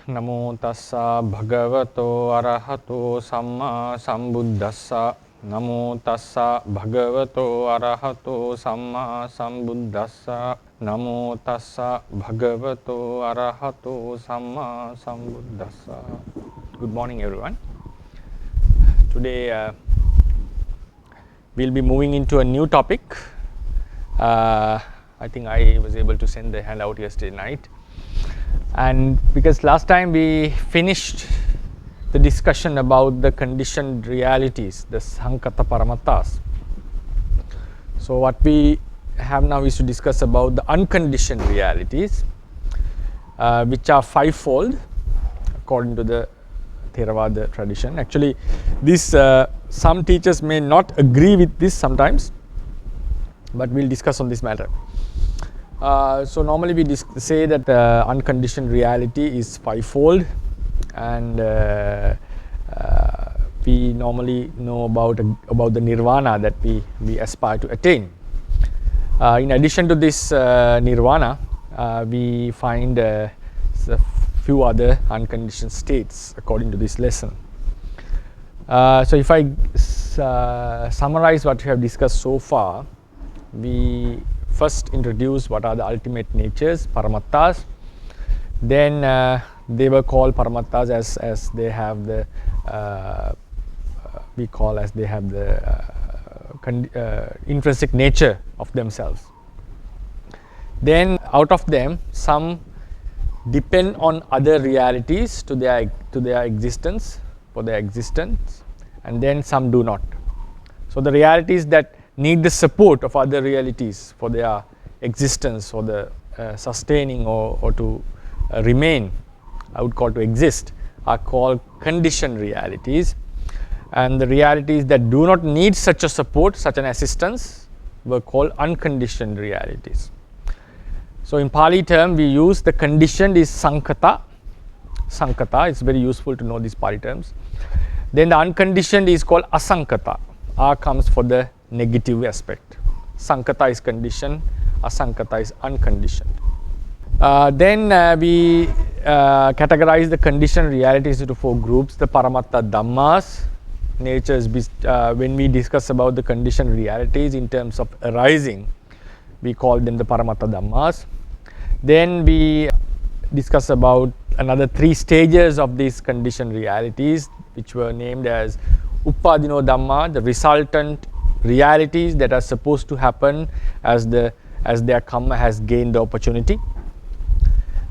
Namo tassa bhagavato arahato samma sambuddhassa. Namo tassa bhagavato arahato samma sambuddhassa. Namo tassa bhagavato arahato samma sambuddhassa. Good morning, everyone. Today we'll be moving into a new topic. I think I was able to send the handout yesterday night. And because last time we finished the discussion about the conditioned realities, the Sankata Paramattas. So what we have now is to discuss about the unconditioned realities, which are fivefold according to the Theravada tradition. Actually, this some teachers may not agree with this sometimes, but we'll discuss on this matter. So normally we say that unconditioned reality is fivefold, and we normally know about the nirvana that we aspire to attain. In addition to this nirvana, we find a few other unconditioned states according to this lesson. So if I summarize what we have discussed so far, we first introduce what are the ultimate natures, paramattas. Then they were called paramattas as they have the intrinsic nature of themselves. Then out of them, some depend on other realities to their existence, for their existence, and then some do not. So the realities that need the support of other realities for their existence, or the sustaining or to remain, I would call to exist, are called conditioned realities. And the realities that do not need such a support, such an assistance, were called unconditioned realities. So in Pali term, we use the conditioned is Sankata. Sankata, it's very useful to know these Pali terms. Then the unconditioned is called Asankata. A comes for the negative aspect. Sankata is conditioned, Asankata is unconditioned. Then we categorize the conditioned realities into four groups. The Paramatta Dhammas, natures, when we discuss about the conditioned realities in terms of arising, we call them the Paramatta Dhammas. Then we discuss about another three stages of these conditioned realities, which were named as Uppadino Dhamma, the resultant realities that are supposed to happen as their karma has gained the opportunity.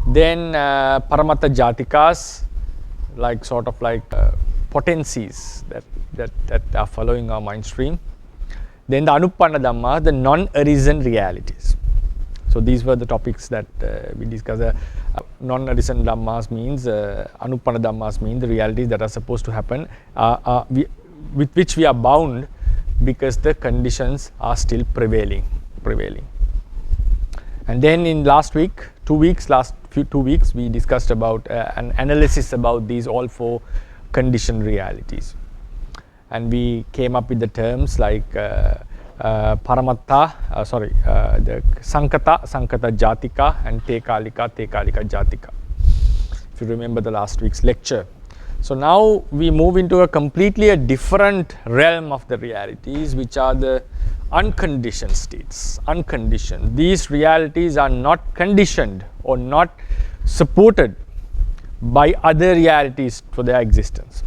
Then Paramatta Jatikas, like potencies that are following our mind stream. Then the Anuppanna Dhamma, the non-arisen realities. So these were the topics that we discussed. Non-arisen Dhammas means, Anuppanna Dhammas mean the realities that are supposed to happen, with which we are bound because the conditions are still prevailing. And then in last 2 weeks, we discussed about an analysis about these all four conditioned realities. And we came up with the terms like Paramatta, the Sankata Jatika, and Tekalika Jatika, if you remember the last week's lecture. So now we move into a completely different realm of the realities, which are the unconditioned states. Unconditioned. These realities are not conditioned or not supported by other realities for their existence.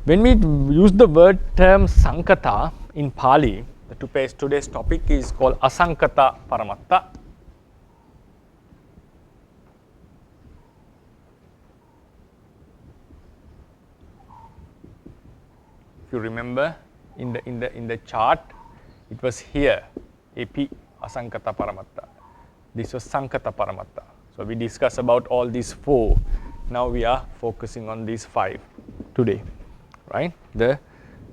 When we use the word term Sankata in Pali, today's topic is called Asankata Paramatta. If you remember in the chart, it was here, AP Asankata Paramatta. This was Sankata Paramatta. So we discussed about all these four. Now we are focusing on these five today, right? The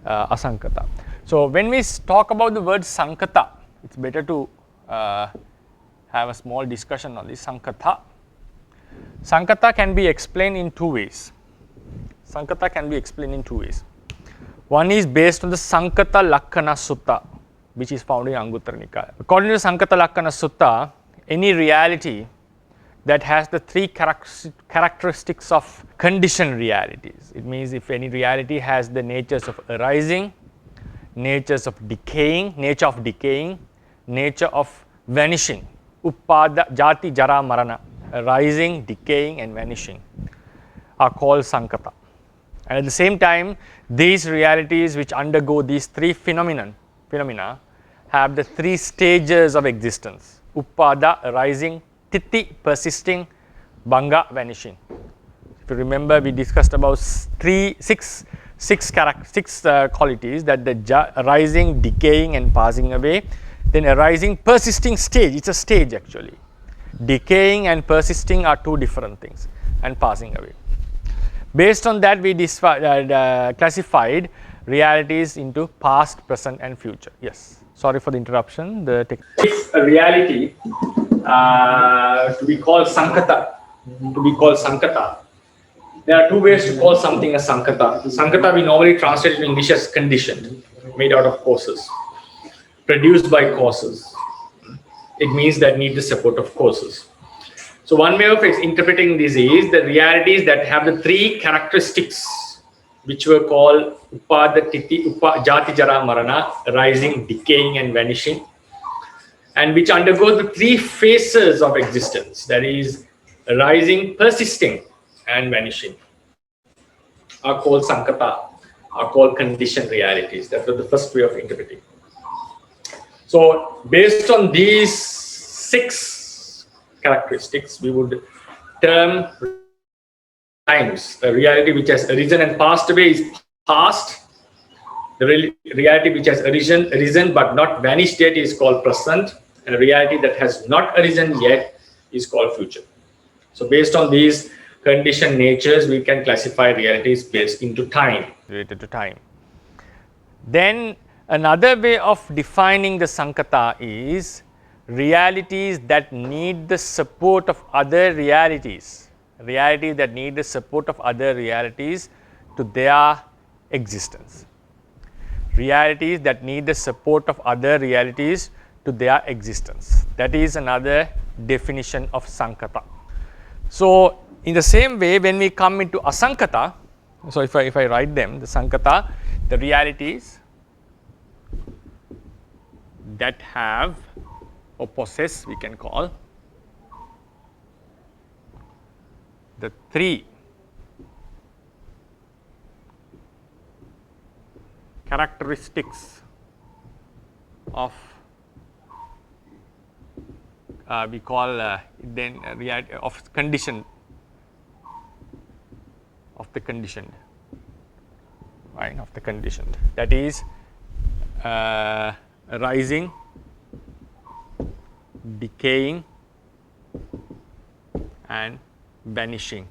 Asankata. So when we talk about the word Sankata, it's better to have a small discussion on this. Sankata. Sankata can be explained in two ways. One is based on the Sankata Lakkana Sutta, which is found in Anguttara Nikaya. According to Sankata Lakkana Sutta, any reality that has the three characteristics of conditioned realities. It means if any reality has the natures of arising, nature of decaying, nature of vanishing, uppada, jati, jara, marana, arising, decaying and vanishing are called sankata. And at the same time, these realities which undergo these three phenomena have the three stages of existence: uppada, arising; titi, persisting; bhanga, vanishing. If you remember, we discussed about six qualities, that the arising, decaying and passing away. Then arising, persisting stage, it's a stage actually. Decaying and persisting are two different things, and passing away. Based on that, we classified realities into past, present and future. Yes, sorry for the interruption. If a reality to be called sankata, there are two ways to call something a sankata. Sankata we normally translate in English as conditioned, made out of causes, produced by causes. It means that need the support of causes. So one way of interpreting this is the realities that have the three characteristics which were called upada, titi, jati, jara, marana, arising, decaying and vanishing, and which undergo the three phases of existence, that is arising, persisting and vanishing, are called sankata, are called conditioned realities. That was the first way of interpreting. So based on these six characteristics, we would term times. The reality which has arisen and passed away is past. The reality which has arisen but not vanished yet is called present. And a reality that has not arisen yet is called future. So based on these conditioned natures, we can classify realities based into time, related to time. Then another way of defining the sankata is realities that need the support of other realities, that need the support of other realities to their existence. Realities that need the support of other realities to their existence. That is another definition of sankata. So in the same way, when we come into asankata, so if I write them, the sankata, the realities that have or possess, we can call the three characteristics of we call then reality of conditioned, of the conditioned, right, of the conditioned, that is arising, decaying and vanishing.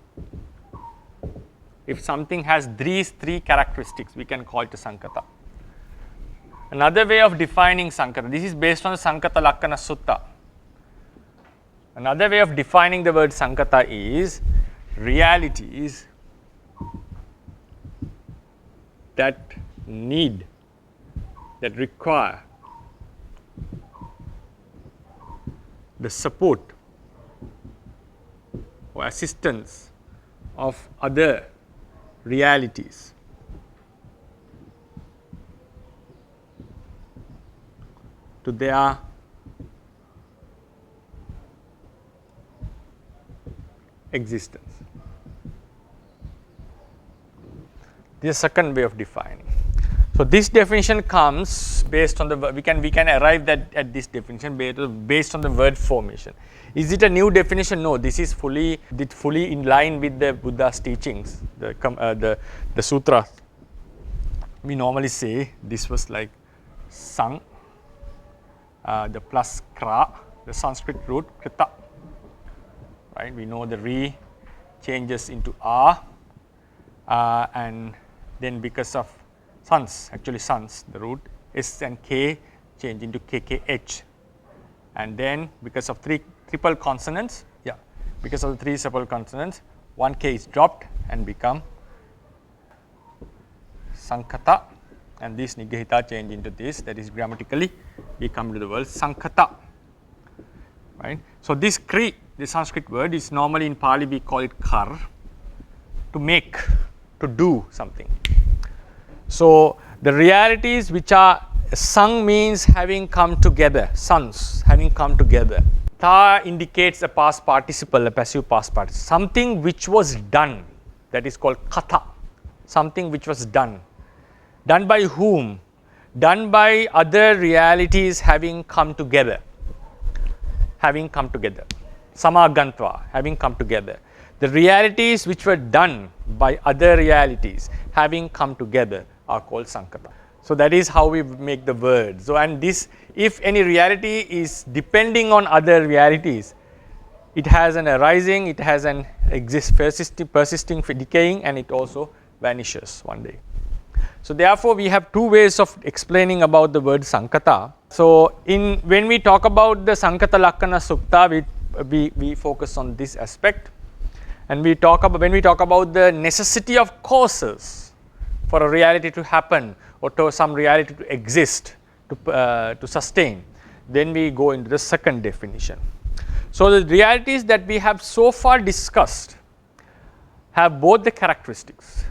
If something has these three characteristics, we can call it a sankata. Another way of defining sankata, this is based on the Sankata Lakkana Sutta. Another way of defining the word sankata is realities that need, that require the support or assistance of other realities to their existence. This is the second way of defining. So this definition comes based on the we can arrive at this definition based on the word formation. Is it a new definition? No, this is fully in line with the Buddha's teachings. The sutra. We normally say this was like sang, the plus kra, the Sanskrit root krita. Right? We know the re changes into a, and then because of sans, the root s and k change into kkh, and then because of triple consonants, because of the three triple consonants, one k is dropped and become sankata, and this nigahita change into this. That is grammatically we come to the word sankata. Right? So this the Sanskrit word is normally in Pali we call it kar, to make, to do something. So the realities which are sang means having come together, sons having come together. Ta indicates a past participle, a passive past participle, something which was done, that is called katha, something which was done. Done by whom? Done by other realities having come together. Having come together. Samagantva, having come together. The realities which were done by other realities having come together are called sankata. So that is how we make the word. So, and this, if any reality is depending on other realities, it has an arising, it has an persisting, decaying, and it also vanishes one day. So therefore, we have two ways of explaining about the word sankata. So when we talk about the Sankata Lakkana Sukta, we focus on this aspect, and when we talk about the necessity of causes for a reality to happen, or to some reality to exist, to sustain, then we go into the second definition. So the realities that we have so far discussed have both the characteristics.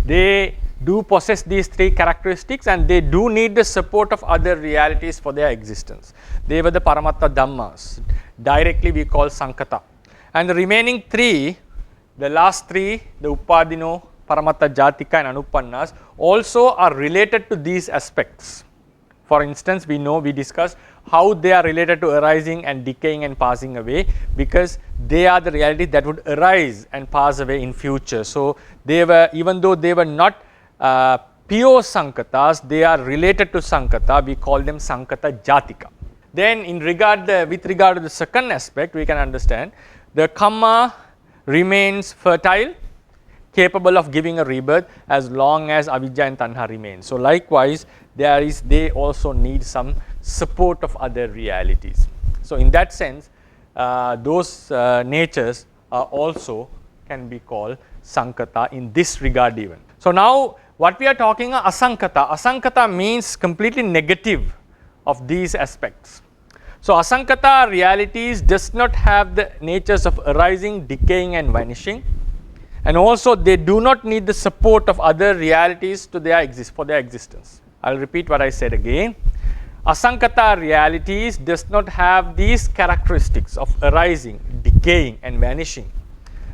They do possess these three characteristics, and they do need the support of other realities for their existence. They were the Paramatta Dhammas. Directly we call Sankata. And the remaining three, the last three, the Upadino, Paramatta Jatika and Anupannas, also are related to these aspects. For instance, we discussed how they are related to arising and decaying and passing away, because they are the realities that would arise and pass away in future. So they were, even though they were not pure Sankatas, they are related to Sankata, we call them Sankata Jatika. Then with regard to the second aspect, we can understand the Kamma remains fertile, capable of giving a rebirth as long as Avidya and Tanha remain. So likewise, they also need some support of other realities. So in that sense, those natures are also can be called Sankata in this regard even. So now what we are talking about Asankata. Asankata means completely negative of these aspects. So Asankata realities does not have the natures of arising, decaying and vanishing. And also they do not need the support of other realities for their existence. I will repeat what I said again. Asankata realities does not have these characteristics of arising, decaying and vanishing.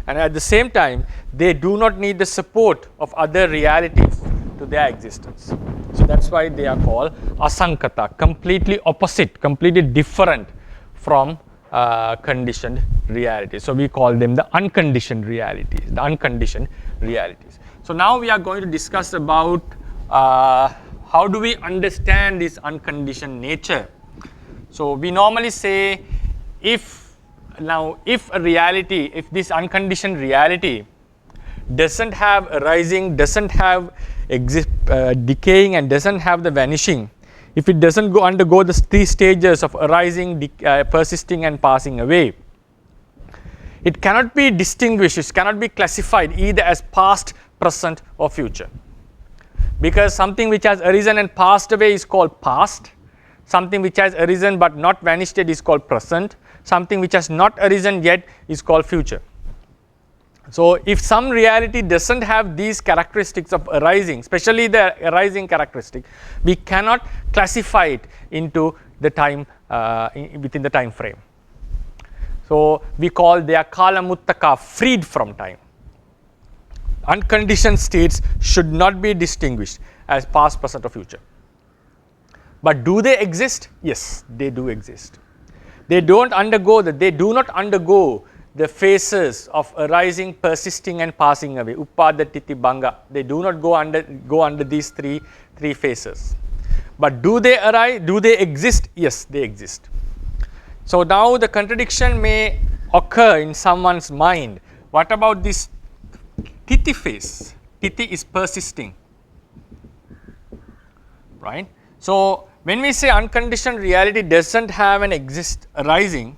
And at the same time, they do not need the support of other realities to their existence. So that's why they are called Asankata, completely opposite, completely different from conditioned realities. So we call them the unconditioned realities, So now we are going to discuss about how do we understand this unconditioned nature. So we normally say if this unconditioned reality doesn't have arising, doesn't have decaying and doesn't have the vanishing, if it doesn't undergo the three stages of arising, persisting and passing away, it cannot be distinguished, it cannot be classified either as past, present or future. Because something which has arisen and passed away is called past, something which has arisen but not vanished yet is called present, something which has not arisen yet is called future. So if some reality doesn't have these characteristics of arising, especially the arising characteristic, we cannot classify it into the time within the time frame. So we call their kala muttaka, freed from time. Unconditioned states should not be distinguished as past, present or future. But do they exist? Yes, they do exist. They do not undergo the phases of arising, persisting and passing away, upada, titi, banga. They do not go under these three phases. But do they arise? Do they exist? Yes, they exist. So now the contradiction may occur in someone's mind. What about this titi phase? Titi is persisting, right? So when we say unconditioned reality doesn't have an arising,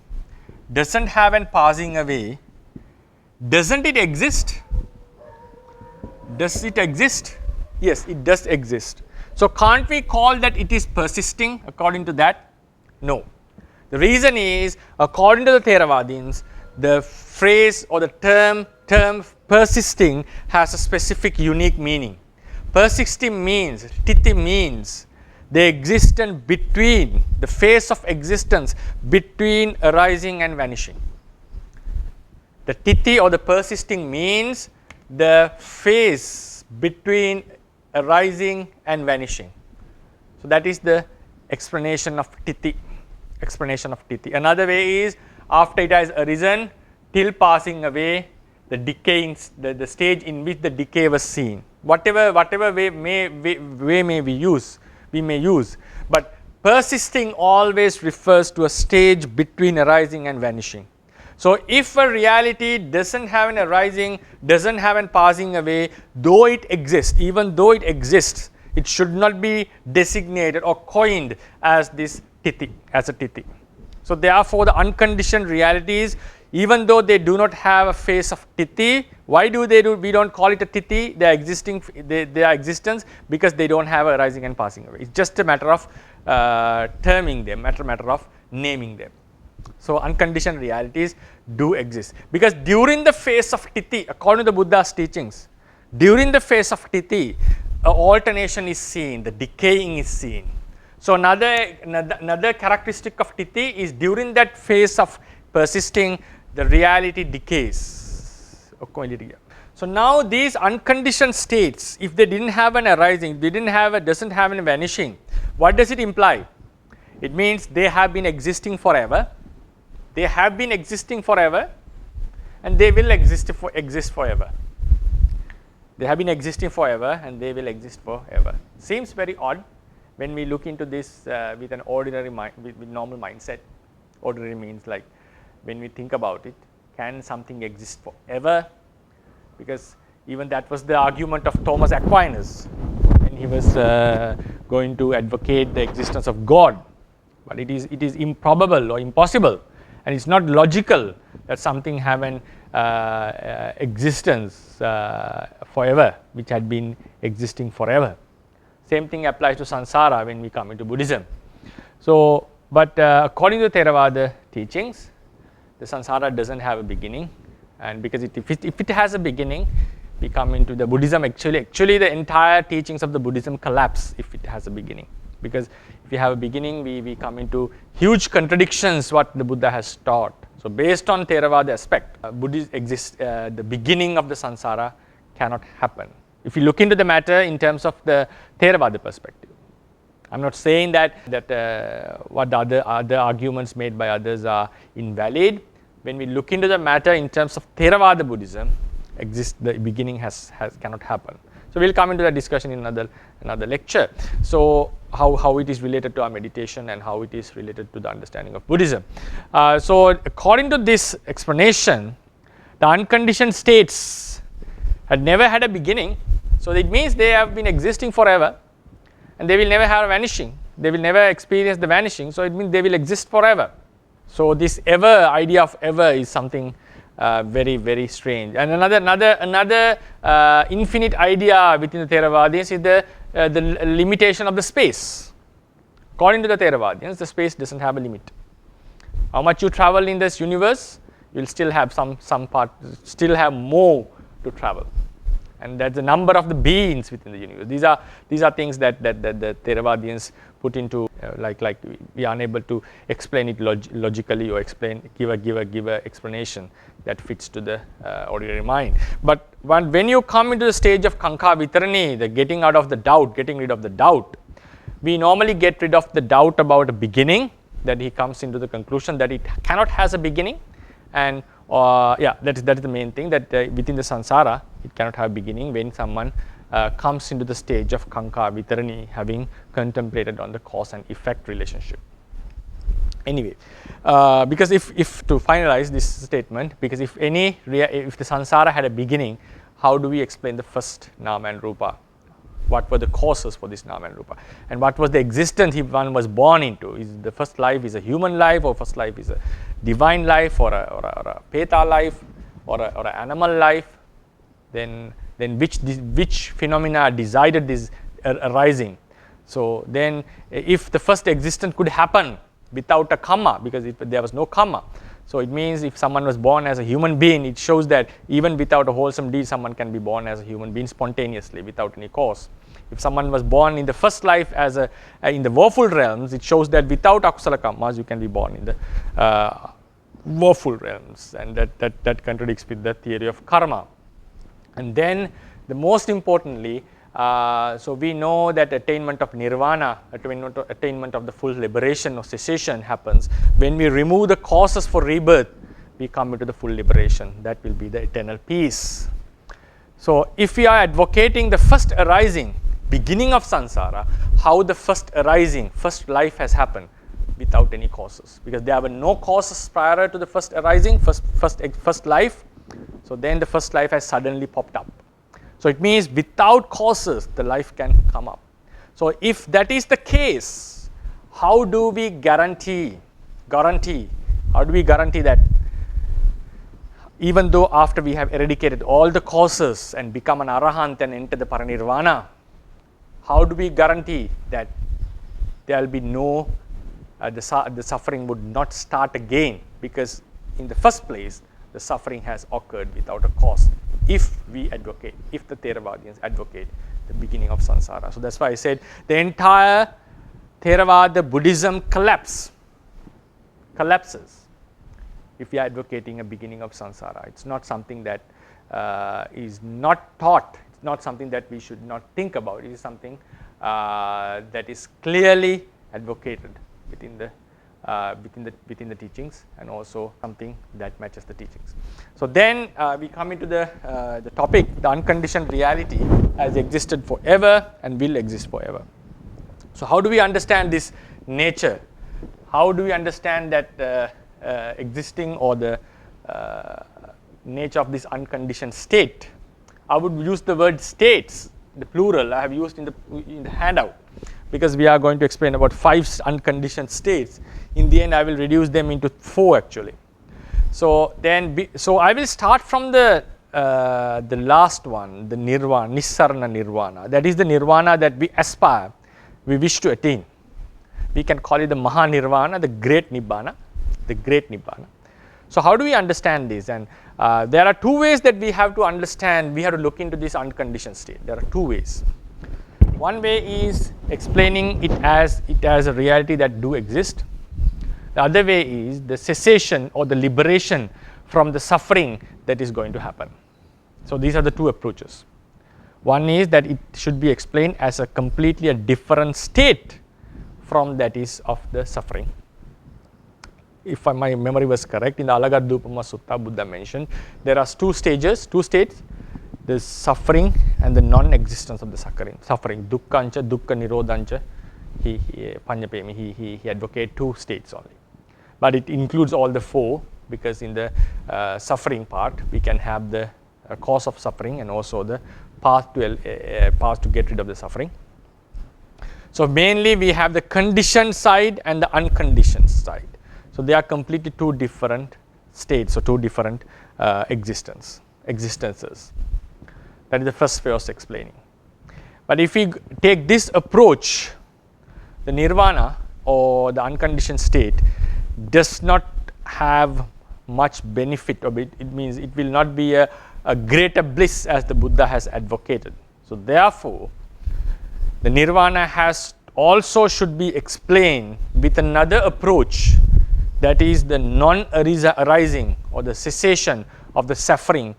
doesn't have an passing away, doesn't it exist? Does it exist? Yes, it does exist. So can't we call that it is persisting according to that? No. The reason is, according to the Theravadins, the phrase or the term persisting has a specific unique meaning. Persisting means, titi means the existence between, the phase of existence between arising and vanishing. The titi or the persisting means the phase between arising and vanishing. So that is the explanation of titi. Another way is, after it has arisen till passing away, the decaying, the stage in which the decay was seen. Whatever way may we may use, but persisting always refers to a stage between arising and vanishing. So if a reality doesn't have an arising, doesn't have an passing away, though it exists, even though it exists, it should not be designated or coined as this titi, as a titi. So therefore the unconditioned realities, even though they do not have a phase of titi, why do they do? We don't call it a titi. They are existing. They are existence because they don't have a arising and passing away. It's just a matter of terming them, matter of naming them. So unconditioned realities do exist because during the phase of titi, according to the Buddha's teachings, during the phase of titi, alternation is seen, the decaying is seen. So another characteristic of titi is during that phase of persisting, the reality decays. So now these unconditioned states, if they didn't have an arising, doesn't have a vanishing, what does it imply? It means they have been existing forever. They have been existing forever, and they will exist forever. They have been existing forever, and they will exist forever. Seems very odd when we look into this with an ordinary mind, with normal mindset. Ordinary means like when we think about it, can something exist forever? Because even that was the argument of Thomas Aquinas when he was going to advocate the existence of God. But it is improbable or impossible, and it's not logical that something have an existence forever, which had been existing forever. Same thing applies to samsara when we come into Buddhism. So, but according to Theravada teachings, the samsara doesn't have a beginning, and because if it has a beginning, we come into the Buddhism. Actually, the entire teachings of the Buddhism collapse if it has a beginning, because if we have a beginning, we come into huge contradictions what the Buddha has taught. So, based on Theravada aspect, Buddhism exists. The beginning of the samsara cannot happen. If you look into the matter in terms of the Theravada perspective, I'm not saying that what the other arguments made by others are invalid. When we look into the matter in terms of Theravada Buddhism, the beginning cannot happen. So we'll come into that discussion in another lecture. So how it is related to our meditation and how it is related to the understanding of Buddhism. So according to this explanation, the unconditioned states had never had a beginning. So it means they have been existing forever, and they will never have a vanishing. They will never experience the vanishing. So it means they will exist forever. So this idea of ever is something very, very strange. And another infinite idea within the Theravadians is the limitation of the space. According to the Theravadians, the space doesn't have a limit. How much you travel in this universe, you'll still have some part, still have more to travel. And that's the number of the beings within the universe. These are things that the Theravadians put into like we are unable to explain it logically or give a explanation that fits to the ordinary mind. But when you come into the stage of Kanka Vitarani, the getting rid of the doubt, we normally get rid of the doubt about a beginning, that he comes into the conclusion that it cannot has a beginning, and that is the main thing, that within the samsara it cannot have a beginning when someone comes into the stage of Kanka Vitarani, having contemplated on the cause and effect relationship. Anyway, because if to finalize this statement, because if the samsara had a beginning, how do we explain the first nama and rupa? What were the causes for this nama and rupa? And what was the existence one was born into? Is the first life is a human life, or first life is a divine life, or a peta life, or an animal life? Then which phenomena decided this arising? So then, if the first existence could happen without a karma, because there was no karma, So it means if someone was born as a human being, it shows that even without a wholesome deed, someone can be born as a human being spontaneously without any cause. If someone was born in the first life as in the woeful realms, it shows that without akusala karmas, you can be born in the woeful realms, and that contradicts with the theory of karma. And then, the most importantly, so we know that attainment of nirvana, attainment of the full liberation or cessation happens when we remove the causes for rebirth. We come into the full liberation. That will be the eternal peace. So, if we are advocating the first arising, beginning of samsara, how the first arising, first life has happened without any causes, because there were no causes prior to the first arising, first life. So then the first life has suddenly popped up. So it means without causes, the life can come up. So if that is the case, how do we guarantee, how do we guarantee that even though after we have eradicated all the causes and become an arahant and enter the parinirvana, how do we guarantee that there will be no, the suffering would not start again? Because in the first place, the suffering has occurred without a cause, if we advocate, if the Theravadians advocate the beginning of samsara. So that's why I said the entire Theravada Buddhism collapses if we are advocating a beginning of samsara. It's not something that is not taught. It's not something that we should not think about. It is something that is clearly advocated within the teachings, and also something that matches the teachings. So then we come into the topic, the unconditioned reality has existed forever and will exist forever. So how do we understand this nature? How do we understand that existing, or the nature of this unconditioned state? I would use the word states, the plural I have used in the handout, because we are going to explain about 5 unconditioned states. In the end, I will reduce them into 4 actually. So then, so I will start from the last one, the nirvana, nissarana nirvana. That is the nirvana that we aspire, we wish to attain. We can call it the maha nirvana, the great nibbana, the great nibbana. So how do we understand this? And there are 2 ways that we have to understand. We have to look into this unconditioned state. There are 2 ways. One way is explaining it as a reality that do exist. The other way is the cessation or the liberation from the suffering that is going to happen. So these are the 2 approaches. One is that it should be explained as a completely different state from that is of the suffering. If my memory was correct, in the Alagadupama Sutta, Buddha mentioned there are 2 states, the suffering and the non-existence of the suffering. Dukkhancha, dukkha nirodhancha, he advocates 2 states only. But it includes all the 4, because in the suffering part, we can have the cause of suffering and also the path to get rid of the suffering. So mainly we have the conditioned side and the unconditioned side. So they are completely 2 different states, or 2 different existences. That is the first way of explaining. But if we take this approach, the nirvana or the unconditioned state does not have much benefit of it. It means it will not be a greater bliss as the Buddha has advocated. So therefore, the nirvana also should be explained with another approach, that is the non-arising or the cessation of the suffering,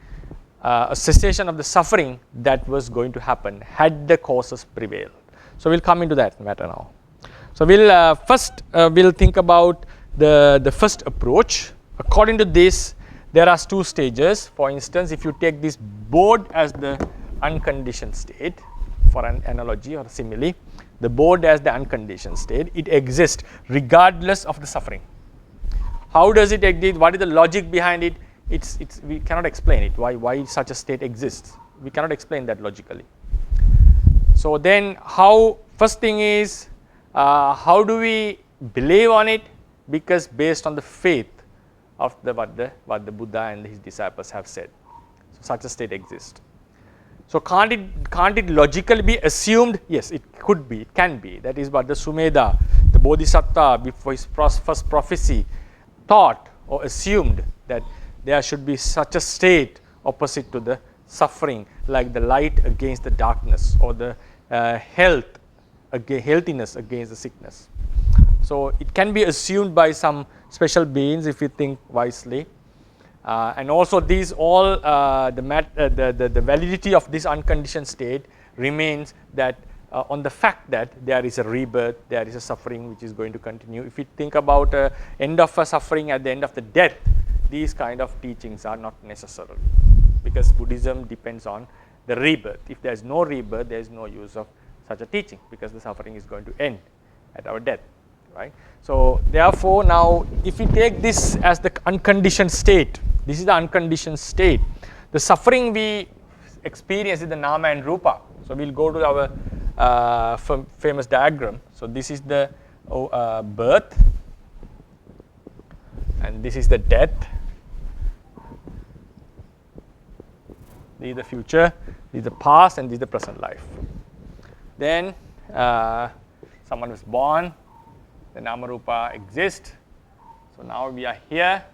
that was going to happen had the causes prevailed. So we'll come into that matter now. So we'll first think about the first approach. According to this, there are 2 stages. For instance, if you take this board as the unconditioned state, for an analogy or simile, the board as the unconditioned state, it exists regardless of the suffering. How does it exist? What is the logic behind it? We cannot explain it. Why such a state exists? We cannot explain that logically. So then, first thing is, how do we believe on it? Because based on the faith of what the Buddha and his disciples have said. So such a state exists. So can't it logically be assumed? Yes, it could be, it can be. That is what the Sumedha, the Bodhisattva, before his first prophecy, thought or assumed that there should be such a state opposite to the suffering, like the light against the darkness, or the healthiness against the sickness. So it can be assumed by some special beings if you think wisely. And also these all, the validity of this unconditioned state remains that on the fact that there is a rebirth, there is a suffering which is going to continue. If you think about end of a suffering at the end of the death, these kind of teachings are not necessary, because Buddhism depends on the rebirth. If there is no rebirth, there is no use of such a teaching, because the suffering is going to end at our death, right? So therefore, now if we take this as the unconditioned state, this is the unconditioned state. The suffering we experience is the nama and rupa. So we'll go to our famous diagram. So this is the birth, and this is the death. This is the future, this is the past, and this is the present life. Then someone was born, the nama rupa exists. So now we are here,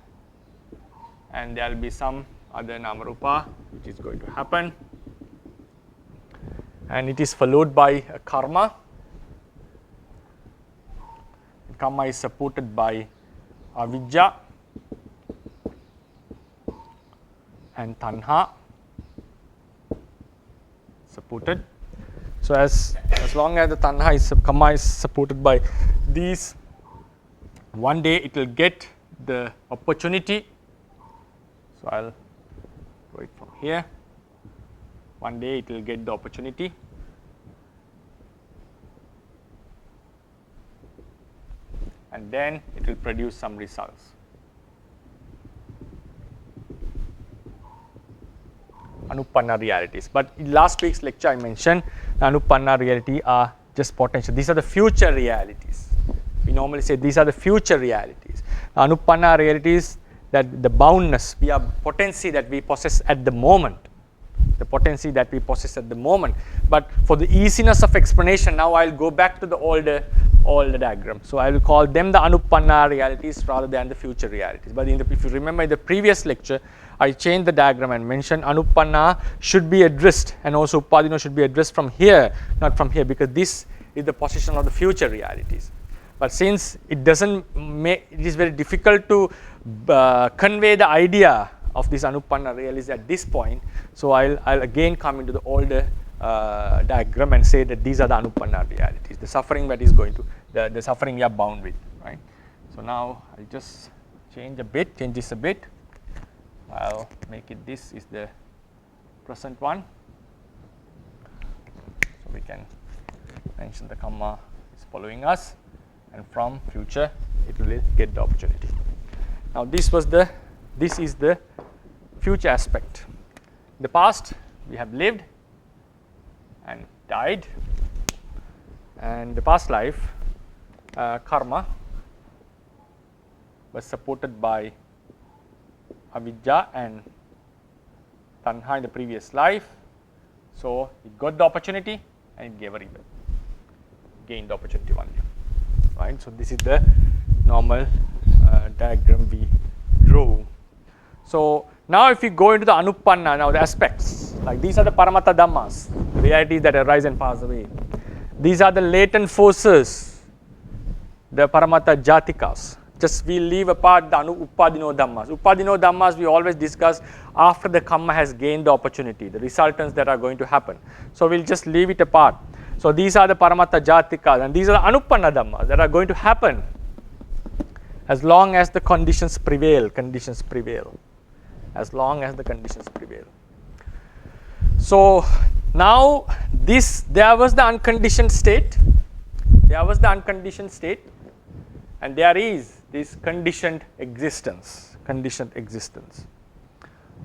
and there will be some other nama rupa which is going to happen, and it is followed by a karma. Karma is supported by avijja and tanha, supported. So as long as the tanha is, karma is supported by these, one day it will get the opportunity. So I'll go it from here. One day it will get the opportunity, and then it will produce some results. Anupanna realities. But in last week's lecture I mentioned Anupanna reality are just potential. These are the future realities. We normally say these are the future realities. Anupanna realities, that the boundness, we are potency that we possess at the moment. The potency that we possess at the moment. But for the easiness of explanation, now I'll go back to the older diagram. So I will call them the Anupanna realities rather than the future realities. But if you remember in the previous lecture, I changed the diagram and mentioned Anupanna should be addressed, and also Upadino should be addressed from here, not from here, because this is the position of the future realities. But since it is very difficult to convey the idea of this Anupanna realities at this point, so I'll again come into the older diagram and say that these are the Anupanna realities, the suffering that is going to, the suffering we are bound with, right? So now I'll just change this a bit. I'll make it, this is the present one. So we can mention the karma is following us, and from future it will get the opportunity. Now this is the future aspect. In the past we have lived and died, and the past life karma was supported by avijja and tanha in the previous life. So it got the opportunity and it gave a rebirth, gained the opportunity one day, right? So this is the normal diagram we drew. So now if you go into the anupanna, now the aspects, like these are the paramatta dhammas, the realities that arise and pass away. These are the latent forces, the paramatta jatikas. Just we leave apart the upadino dhammas. Upadino dhammas we always discuss after the karma has gained the opportunity, the resultants that are going to happen. So we'll just leave it apart. So these are the paramatta jatikas, and these are the anupanna dhammas that are going to happen as long as the conditions prevail. As long as the conditions prevail. So now there was the unconditioned state. And there is this conditioned existence.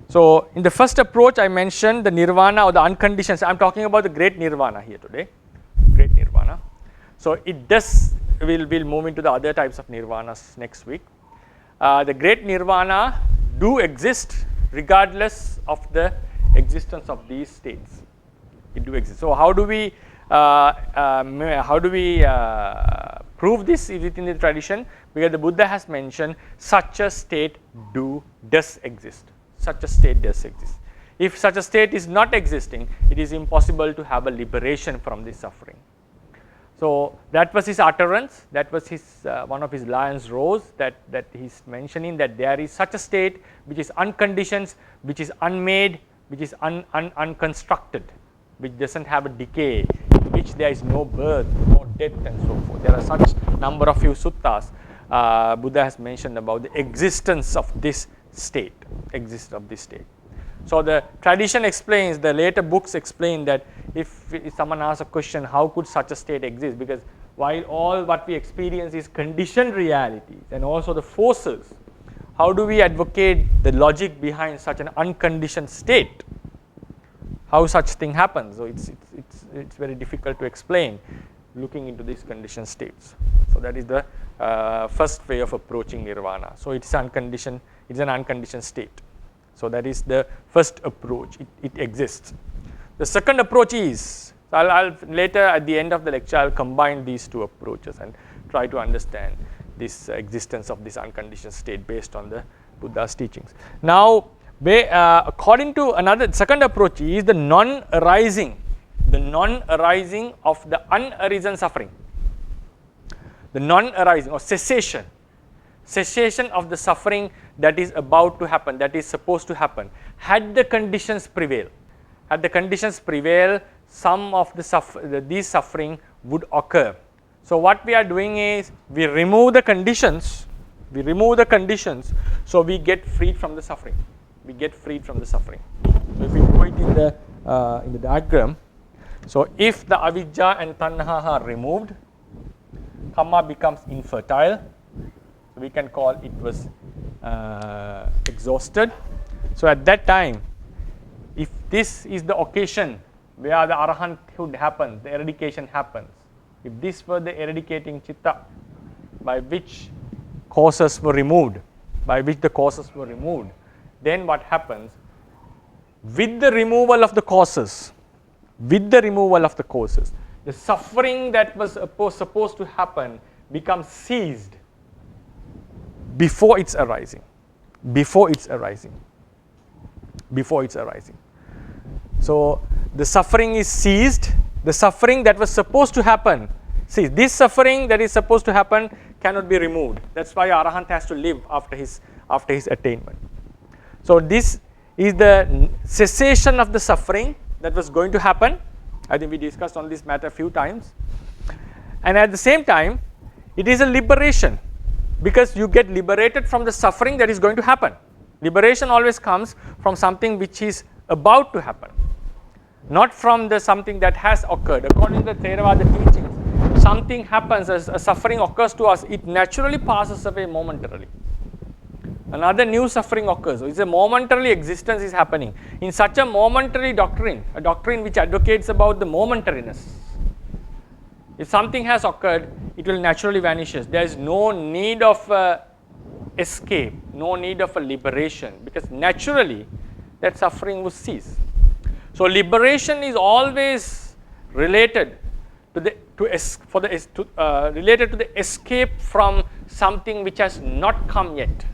So in the first approach I mentioned the nirvana or the unconditioned. I'm talking about the great nirvana here today. Great nirvana. So we'll move into the other types of nirvanas next week. The great nirvana do exist regardless of the existence of these states. It do exist. So how do we prove this within the tradition? Because the Buddha has mentioned such a state does exist. Such a state does exist. If such a state is not existing, it is impossible to have a liberation from this suffering. So that was his utterance, that was his one of his lion's roars, that he's mentioning that there is such a state which is unconditioned, which is unmade, which is unconstructed, which doesn't have a decay, in which there is no birth, no death and so forth. There are such number of few suttas Buddha has mentioned about the existence of this state, So the tradition explains, the later books explain that if someone asks a question, how could such a state exist? Because while all what we experience is conditioned realities and also the forces, how do we advocate the logic behind such an unconditioned state? How such thing happens? So it's very difficult to explain looking into these conditioned states. So that is the first way of approaching nirvana. So it's unconditioned, it's an unconditioned state. So that is the first approach, it exists. The second approach is, I'll later at the end of the lecture, I'll combine these two approaches and try to understand this existence of this unconditioned state based on the Buddha's teachings. Now, according to another, second approach is the non-arising of the unarisen suffering. The non-arising or cessation of the suffering that is about to happen, that is supposed to happen, had the conditions prevail. Had the conditions prevail, some of these suffering would occur. So what we are doing is, we remove the conditions, so we get freed from the suffering. So if we do it in the diagram, so if the avijja and tanha are removed, karma becomes infertile. So we can call it was exhausted. So at that time, if this is the occasion where the arahanthood happens, the eradication happens, if this were the eradicating chitta by which the causes were removed, then what happens? With the removal of the causes, the suffering that was supposed to happen becomes ceased before its arising. So the suffering is ceased. The suffering that was supposed to happen, see, this suffering that is supposed to happen cannot be removed. That's why Arahant has to live after his attainment. So this is the cessation of the suffering that was going to happen. I think we discussed on this matter a few times. And at the same time, it is a liberation, because you get liberated from the suffering that is going to happen. Liberation always comes from something which is about to happen, not from the something that has occurred. According to the Theravada teachings, something happens, as a suffering occurs to us, it naturally passes away momentarily. Another new suffering occurs. So it's a momentarily existence is happening. In such a momentary doctrine, a doctrine which advocates about the momentariness, if something has occurred, it will naturally vanish. There is no need of escape, no need of a liberation, because naturally that suffering will cease. So liberation is always related to the escape from something which has not come yet,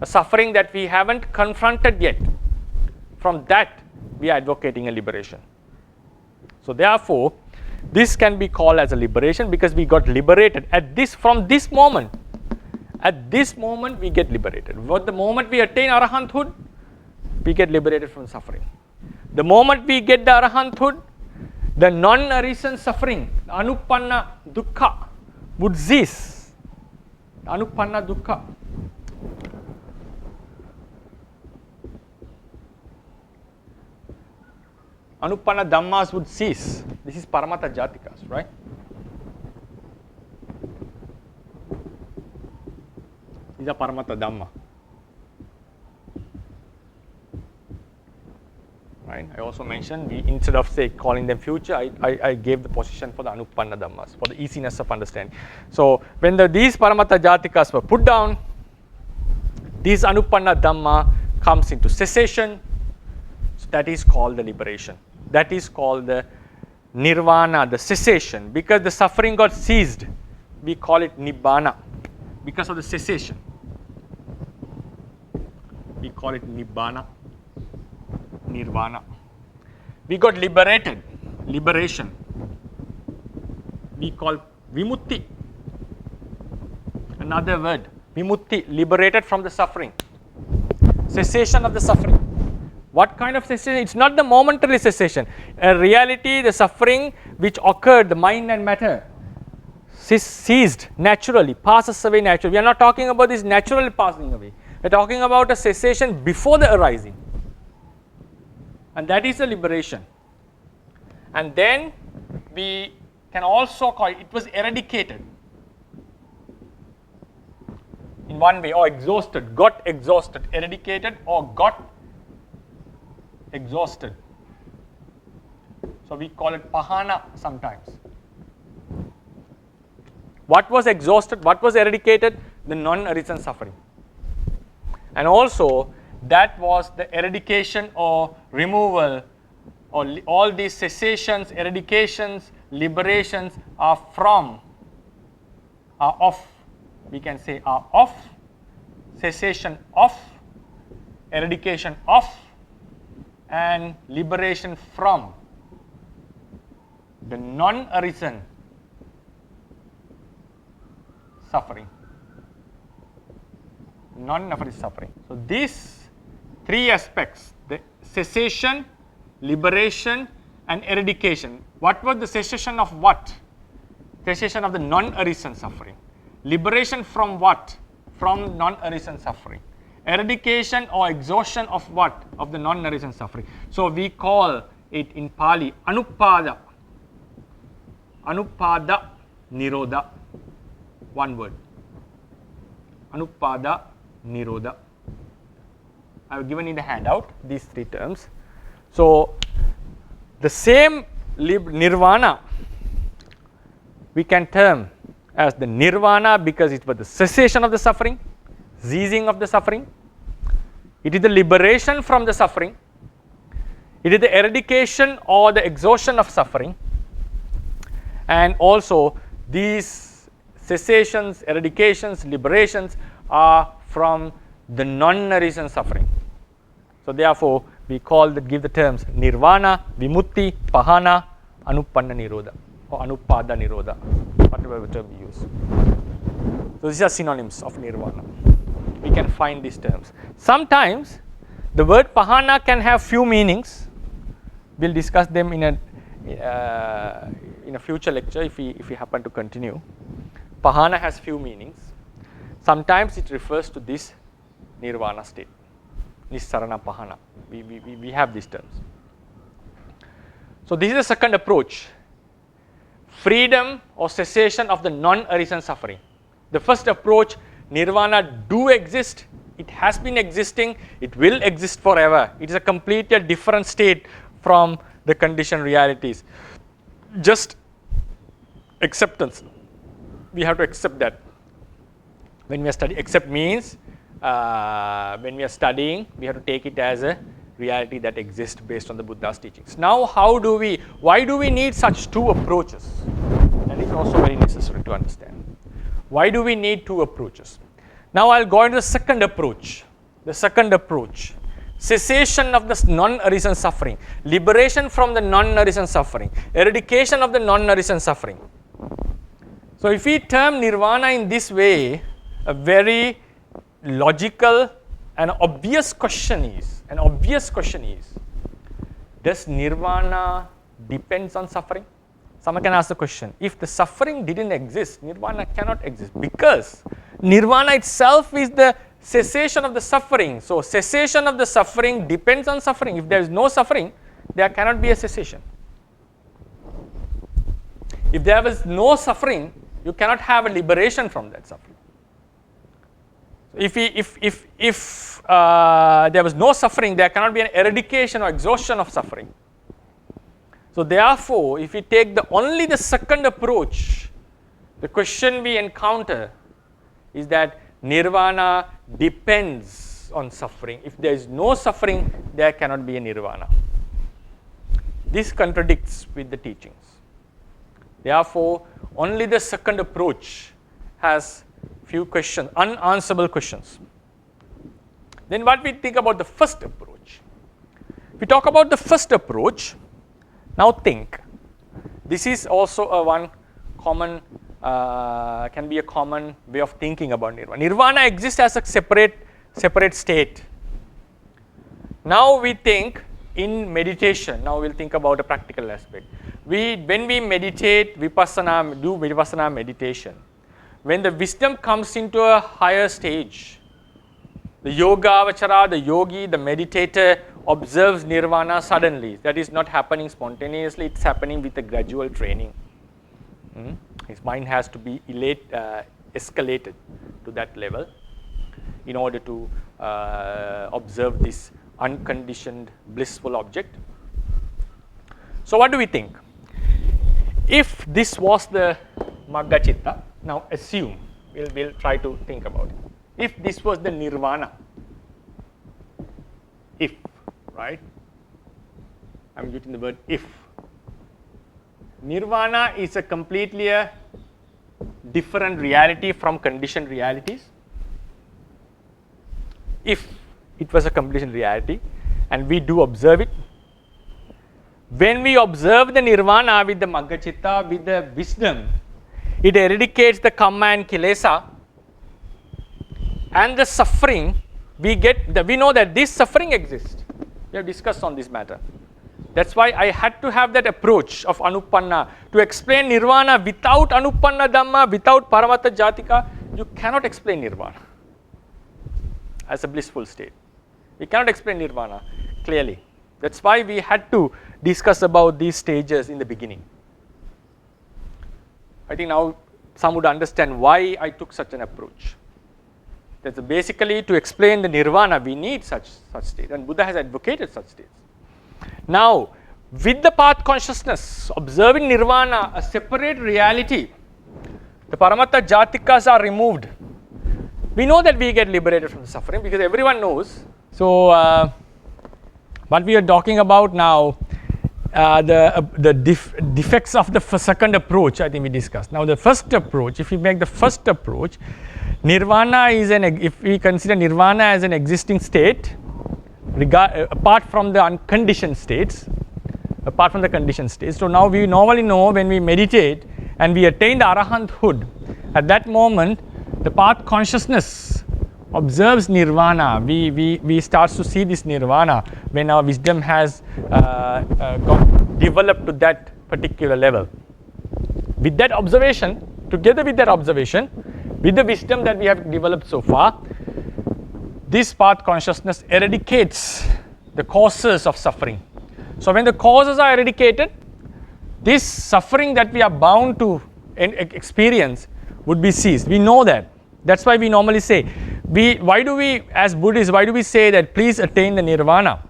a suffering that we haven't confronted yet. From that, we are advocating a liberation. So therefore, this can be called as a liberation, because we got liberated from this moment. At this moment, we get liberated. But the moment we attain arahanthood, we get liberated from suffering. The moment we get the arahanthood, the non-arisen suffering, the anupanna dukkha, would cease. Anupanna dukkha. Anupanna dhammas would cease. This is paramata jatikas, right? These are paramata dhamma. Right? I also mentioned, instead of calling them future, I gave the position for the anupanna dhammas, for the easiness of understanding. So when these paramata jatikas were put down, this anupanna dhamma comes into cessation. So that is called the liberation. That is called the nirvana, the cessation. Because the suffering got ceased, we call it nibbana. because of the cessation. We call it nibbana, nirvana. We got liberated, liberation. We call vimutti. Another word, vimutti, liberated from the suffering. Cessation of the suffering. What kind of cessation? It's not the momentary cessation. In reality, the suffering which occurred, the mind and matter, ceased naturally, passes away naturally. We are not talking about this naturally passing away. We are talking about a cessation before the arising. And that is the liberation. And then we can also call it was eradicated in one way, or exhausted, got exhausted, eradicated or got exhausted. So we call it pahana sometimes. What was exhausted, what was eradicated? The non-arisen suffering. And also that was the eradication or removal, or all these cessations, eradications, liberations are of, we can say are of, cessation of, eradication of, and liberation from the non-arisen suffering. Non-arisen suffering. So these three aspects, the cessation, liberation and eradication. What was the cessation of what? Cessation of the non-arisen suffering. Liberation from what? From non-arisen suffering. Eradication or exhaustion of what? Of the non-arisen suffering. So we call it in Pali anupada. Anupada nirodha. One word. Anupada nirodha. I have given in the handout these three terms. So the same nirvana we can term as the nirvana because it was the cessation of the suffering, ceasing of the suffering. It is the liberation from the suffering. It is the eradication or the exhaustion of suffering. And also these cessations, eradications, liberations are from the non-arisen suffering. So therefore we give the terms nirvana, vimutti, pahana, anupanna nirodha or anupada nirodha, whatever term we use. So these are synonyms of nirvana. We can find these terms. Sometimes the word pahana can have few meanings. We'll discuss them in a future lecture if we happen to continue. Pahana has few meanings. Sometimes it refers to this nirvana state, nissarana pahana. We have these terms. So this is the second approach, freedom or cessation of the non-arisen suffering. The first approach, nirvana do exist, it has been existing, it will exist forever. It is a completely different state from the conditioned realities. Just acceptance. We have to accept that. When we are studying, accept means when we are studying, we have to take it as a reality that exists based on the Buddha's teachings. Now, why do we need such two approaches? That is also very necessary to understand. Why do we need two approaches? Now, I'll go into the second approach. The second approach, cessation of the non-arisen suffering, liberation from the non-arisen suffering, eradication of the non-arisen suffering. So, if we term nirvana in this way, a very logical and obvious question is, does nirvana depends on suffering? Someone can ask the question, if the suffering didn't exist, nirvana cannot exist because nirvana itself is the cessation of the suffering. So, cessation of the suffering depends on suffering. If there is no suffering, there cannot be a cessation. If there was no suffering, you cannot have a liberation from that suffering. If there was no suffering, there cannot be an eradication or exhaustion of suffering. So therefore, if we take only the second approach, the question we encounter is that nirvana depends on suffering. If there is no suffering, there cannot be a nirvana. This contradicts with the teachings. Therefore, only the second approach has few questions, unanswerable questions. Then what we think about the first approach? We talk about the first approach. Now think. This is also a one common, can be a common way of thinking about nirvana. Nirvana exists as a separate state. Now we think in meditation. Now we'll think about a practical aspect. When we meditate, do vipassana meditation, when the wisdom comes into a higher stage, the yogavachara, the yogi, the meditator observes nirvana suddenly. That is not happening spontaneously, it's happening with a gradual training. His mind has to be escalated to that level in order to observe this unconditioned blissful object. So what do we think? If this was the Magga Chitta, now assume, we'll try to think about it. If this was the nirvana, if, right? I'm using the word if. Nirvana is a completely different reality from conditioned realities. If it was a conditioned reality and we do observe it, when we observe the nirvana with the Magga Chitta, with the wisdom, it eradicates the kamma and kilesa and the suffering. We know that this suffering exists. We have discussed on this matter. That's why I had to have that approach of anupanna to explain nirvana. Without anupanna dhamma, without paramata jatika, you cannot explain nirvana as a blissful state. We cannot explain nirvana clearly. That's why we had to discuss about these stages in the beginning. I think now some would understand why I took such an approach. That's basically to explain the nirvana, we need such state, and Buddha has advocated such states. Now, with the path consciousness, observing nirvana, a separate reality, the paramata jatikas are removed. We know that we get liberated from the suffering because everyone knows. So, what we are talking about now, the defects of the second approach, I think we discussed. Now, the first approach, if we make the first approach, nirvana is if we consider nirvana as an existing state, apart from the unconditioned states, So now we normally know when we meditate and we attain the arahanthood, at that moment, the path consciousness observes nirvana. We start to see this nirvana when our wisdom has developed to that particular level. With that observation, together with that observation, with the wisdom that we have developed so far, this path consciousness eradicates the causes of suffering. So when the causes are eradicated, this suffering that we are bound to experience would be ceased. We know that. That's why we normally say, why do we, as Buddhists, why do we say that please attain the nirvana?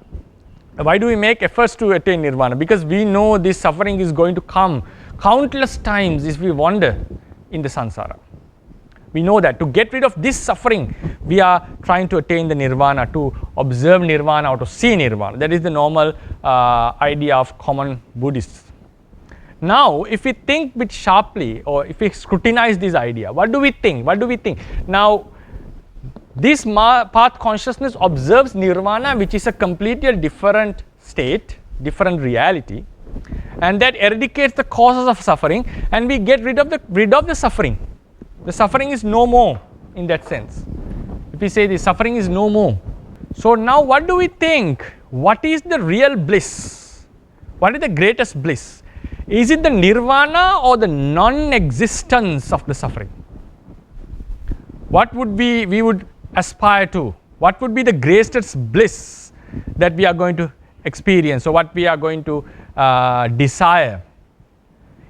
Why do we make efforts to attain nirvana? Because we know this suffering is going to come countless times if we wander in the samsara. We know that to get rid of this suffering, we are trying to attain the nirvana, to observe nirvana or to see nirvana. That is the normal idea of common Buddhists. Now, if we think bit sharply, or if we scrutinize this idea, what do we think? Now, this path consciousness observes nirvana, which is a completely different state, different reality, and that eradicates the causes of suffering, and we get rid of the suffering. The suffering is no more in that sense. If we say the suffering is no more. So now what do we think? What is the real bliss? What is the greatest bliss? Is it the nirvana or the non-existence of the suffering? What would we would aspire to? What would be the greatest bliss that we are going to experience, or what we are going to desire?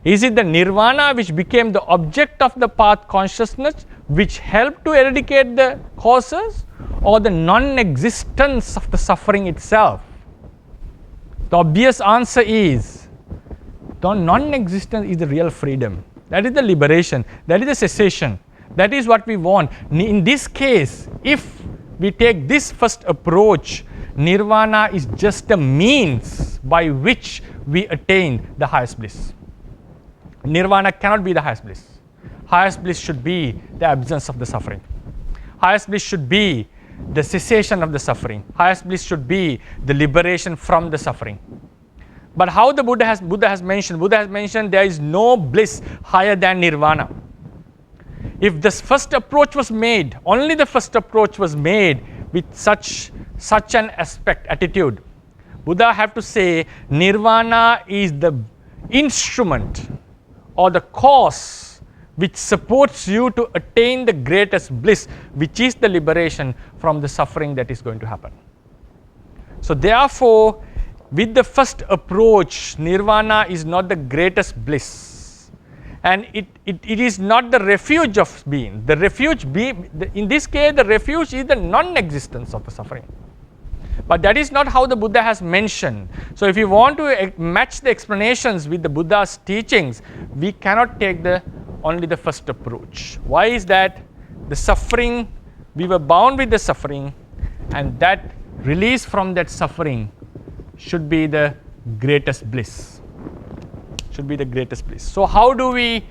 Is it the nirvana which became the object of the path consciousness, which helped to eradicate the causes, or the non-existence of the suffering itself? The obvious answer is, the non-existence is the real freedom. That is the liberation. That is the cessation. That is what we want. In this case, if we take this first approach, nirvana is just a means by which we attain the highest bliss. Nirvana cannot be the highest bliss. highest bliss should be the absence of the suffering. Highest bliss should be the cessation of the suffering. Highest bliss should be the liberation from the suffering. But how the Buddha has mentioned there is no bliss higher than nirvana. If this first approach was made, only the first approach was made with such an attitude, Buddha have to say nirvana is the instrument or the cause which supports you to attain the greatest bliss, which is the liberation from the suffering that is going to happen. So therefore, with the first approach, nirvana is not the greatest bliss. And it is not the refuge of being. In this case, the refuge is the non-existence of the suffering. But that is not how the Buddha has mentioned. So if you want to match the explanations with the Buddha's teachings, we cannot take only the first approach. Why is that? The suffering, we were bound with the suffering, and that release from that suffering should be the greatest bliss. Should be the greatest bliss. So how do we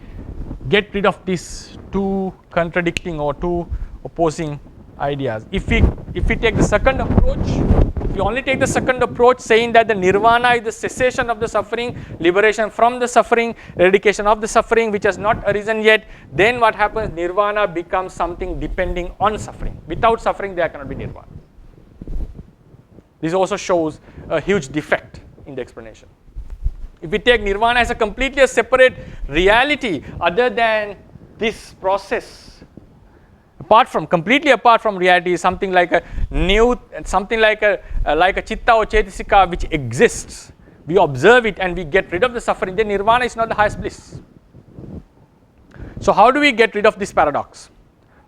get rid of these two contradicting or two opposing ideas? If we take the second approach, if you only take the second approach saying that the nirvana is the cessation of the suffering, liberation from the suffering, eradication of the suffering which has not arisen yet, then what happens? Nirvana becomes something depending on suffering. Without suffering there cannot be nirvana. This also shows a huge defect in the explanation. If we take nirvana as a completely separate reality other than this process, completely apart from reality, something like a chitta or chetasika which exists, we observe it and we get rid of the suffering, then nirvana is not the highest bliss. So how do we get rid of this paradox?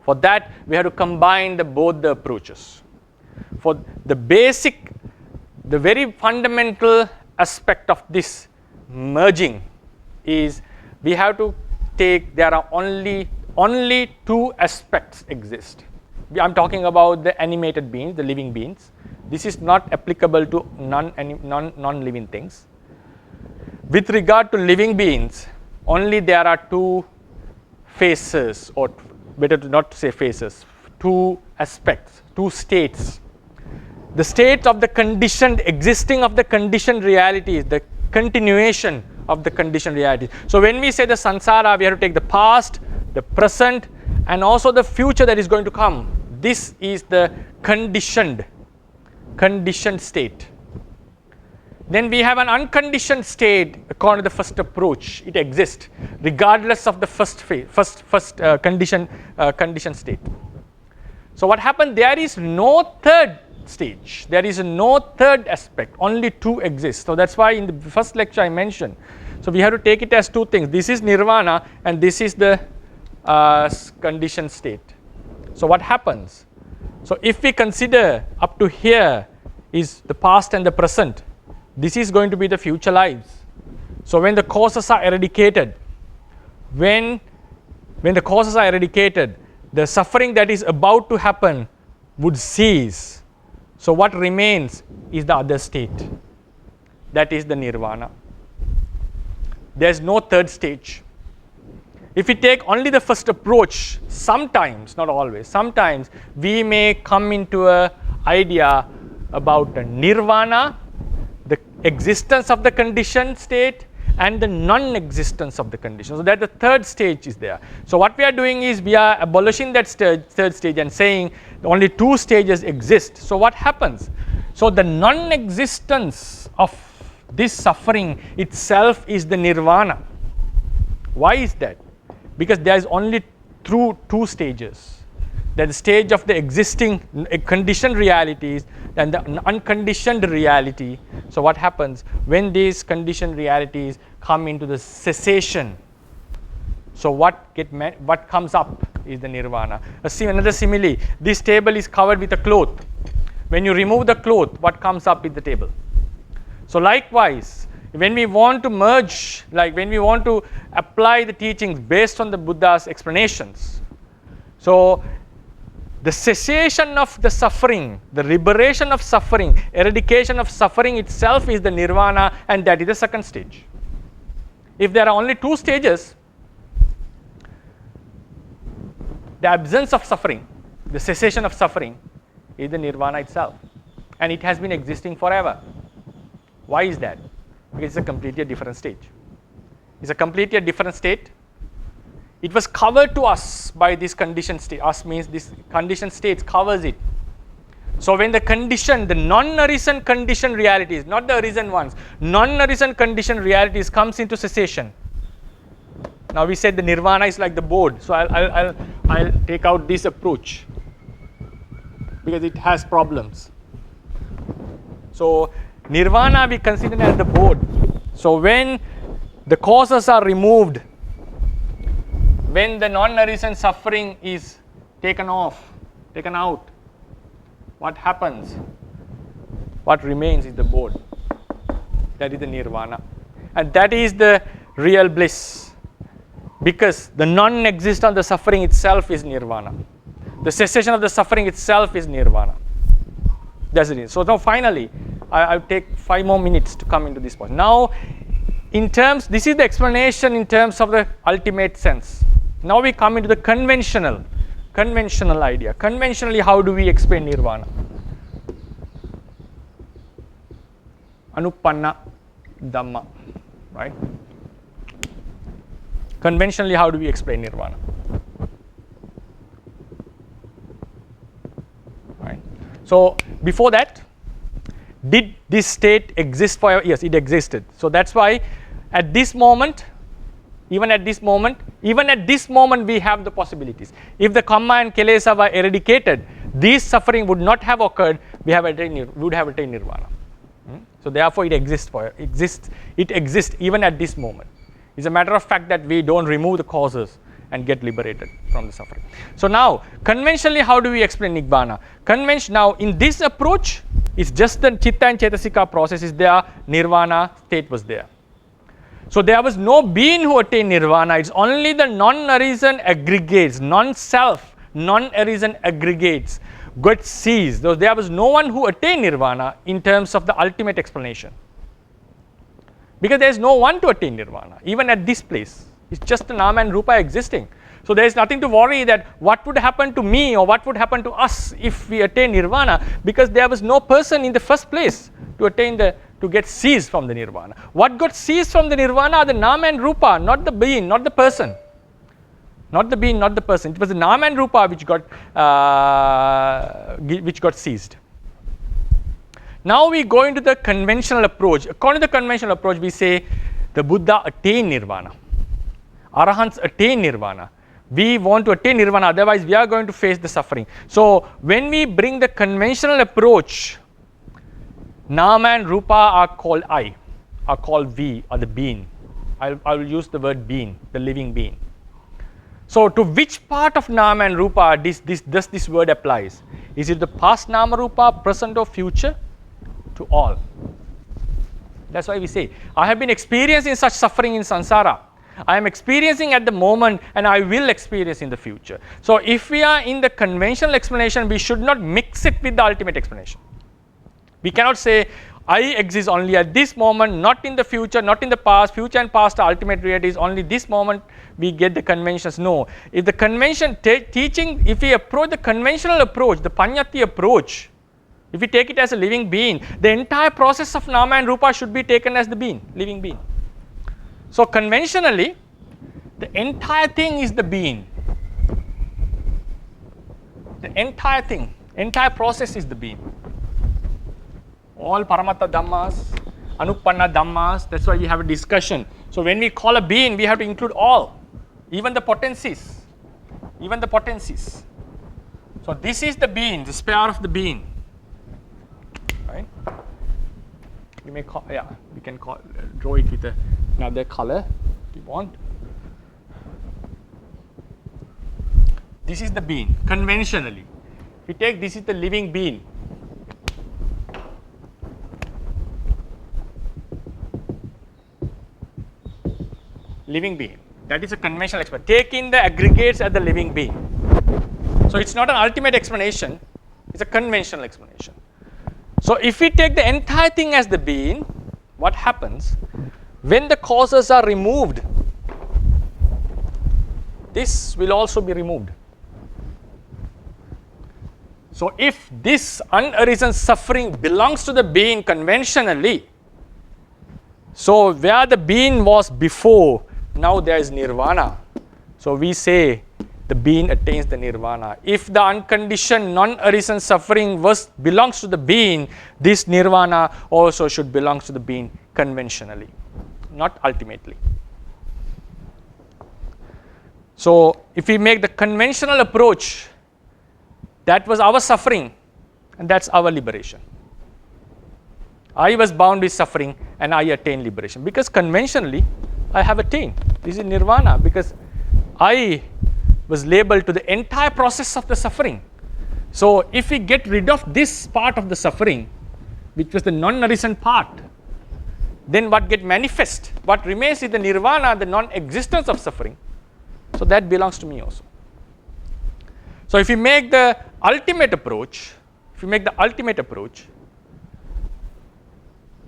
For that we have to combine both the approaches. For the very fundamental aspect of this merging is we have to take, there are only two aspects exist. I'm talking about the animated beings, the living beings. This is not applicable to non-living things. With regard to living beings, only there are two phases, or better to not say phases, two aspects, two states. The state of the conditioned, existing of the conditioned realities, the continuation of the conditioned realities. So when we say the samsara, we have to take the past, the present, and also the future that is going to come. This is the conditioned state. Then we have an unconditioned state according to the first approach. It exists regardless of the first conditioned state. So what happened? There is no third stage. There is no third aspect. Only two exist. So that's why in the first lecture I mentioned. So we have to take it as two things. This is nirvana and this is the conditioned state. So what happens? So if we consider up to here is the past and the present, this is going to be the future lives. So when the causes are eradicated, when the causes are eradicated, the suffering that is about to happen would cease. So what remains is the other state. That is the nirvana. There is no third stage. If we take only the first approach, sometimes, not always, sometimes we may come into an idea about nirvana, the existence of the conditioned state, and the non-existence of the condition. So that the third stage is there. So what we are doing is we are abolishing that third stage and saying only two stages exist. So what happens? So the non-existence of this suffering itself is the nirvana. Why is that? Because there is only two stages. There is the stage of the existing conditioned realities and the unconditioned reality. So what happens when these conditioned realities come into the cessation? So what comes up is the nirvana. Another simile. This table is covered with a cloth. When you remove the cloth, what comes up is the table. So likewise, when we want to merge, like when we want to apply the teachings based on the Buddha's explanations, so the cessation of the suffering, the liberation of suffering, eradication of suffering itself is the nirvana, and that is the second stage. If there are only two stages, the absence of suffering, the cessation of suffering is the nirvana itself. And it has been existing forever. Why is that? Because it's a completely different state. It's a completely different state. It was covered to us by this conditioned state. Us means this conditioned state covers it. So when the condition, the non-arisen conditioned realities, not the arisen ones, non-arisen conditioned realities comes into cessation. Now we said the nirvana is like the board. So I'll take out this approach because it has problems. So nirvana we consider as the board. So when the causes are removed, when the non-arisen suffering is taken out, what happens? What remains is the board. That is the nirvana. And that is the real bliss. Because the non-existence of the suffering itself is nirvana. The cessation of the suffering itself is nirvana. That's it. So now finally, I'll take 5 more minutes to come into this point. Now, this is the explanation in terms of the ultimate sense. Now we come into the conventional idea. Conventionally, how do we explain nirvana? Anupanna dhamma, right? Conventionally, how do we explain nirvana? Right. So before that, did this state exist forever? Yes, it existed. So that's why at this moment, even at this moment, we have the possibilities. If the kamma and kilesa were eradicated, this suffering would not have occurred. We would have attained nirvana. So therefore, it exists even at this moment. It's a matter of fact that we don't remove the causes and get liberated from the suffering. So now, conventionally, how do we explain nibbana? Now, in this approach, it's just the chitta and chetasika process is there. Nirvana state was there. So there was no being who attained nirvana. It's only the non-arisen aggregates, non-self, non-arisen aggregates got ceased. So there was no one who attained nirvana in terms of the ultimate explanation. Because there is no one to attain nirvana, even at this place. It's just the nama and rupa existing. So there is nothing to worry that what would happen to me or what would happen to us if we attain nirvana, because there was no person in the first place to get seized from the nirvana. What got seized from the nirvana are the nama and rupa, not the being, not the person. Not the being, not the person. It was the nama and rupa which got seized. Now we go into the conventional approach. According to the conventional approach, we say the Buddha attained nirvana. Arahants attain nirvana. We want to attain nirvana, otherwise we are going to face the suffering. So when we bring the conventional approach, nama and rupa are called I, are called we, or the being. I will use the word being, the living being. So to which part of nama and rupa does this word applies? Is it the past nama rupa, present or future? To all. That's why we say, I have been experiencing such suffering in samsara. I am experiencing at the moment and I will experience in the future. So if we are in the conventional explanation, we should not mix it with the ultimate explanation. We cannot say, I exist only at this moment, not in the future, not in the past. Future and past are ultimate realities. Only this moment we get the conventions. No. If the convention teaching, if we approach the conventional approach, the Panyati approach, if we take it as a living being, the entire process of nama and rupa should be taken as the being, living being. So conventionally, the entire thing is the being. The entire thing, entire process is the being. All paramatta dhammas, anupanna dhammas, that's why we have a discussion. So when we call a being, we have to include all, even the potencies. Even the potencies. So this is the being, the sphere of the being. Right? You may call, we can draw it with another color if you want. This is the being, conventionally. If we take this is the living being. Living being. That is a conventional explanation. Take in the aggregates as the living being. So it's not an ultimate explanation, it's a conventional explanation. So if we take the entire thing as the being, what happens? When the causes are removed, this will also be removed. So if this unarisen suffering belongs to the being conventionally, so where the being was before, now there is nirvana. So we say the being attains the nirvana. If the unconditioned non-arisen suffering belongs to the being, this nirvana also should belong to the being conventionally, not ultimately. So if we make the conventional approach, that was our suffering and that's our liberation. I was bound with suffering and I attained liberation because conventionally I have attained. This is nirvana because I was labeled to the entire process of the suffering. So if we get rid of this part of the suffering, which was the non-arisen part, then what get manifest? What remains is the nirvana, the non-existence of suffering. So that belongs to me also. So if we make the ultimate approach,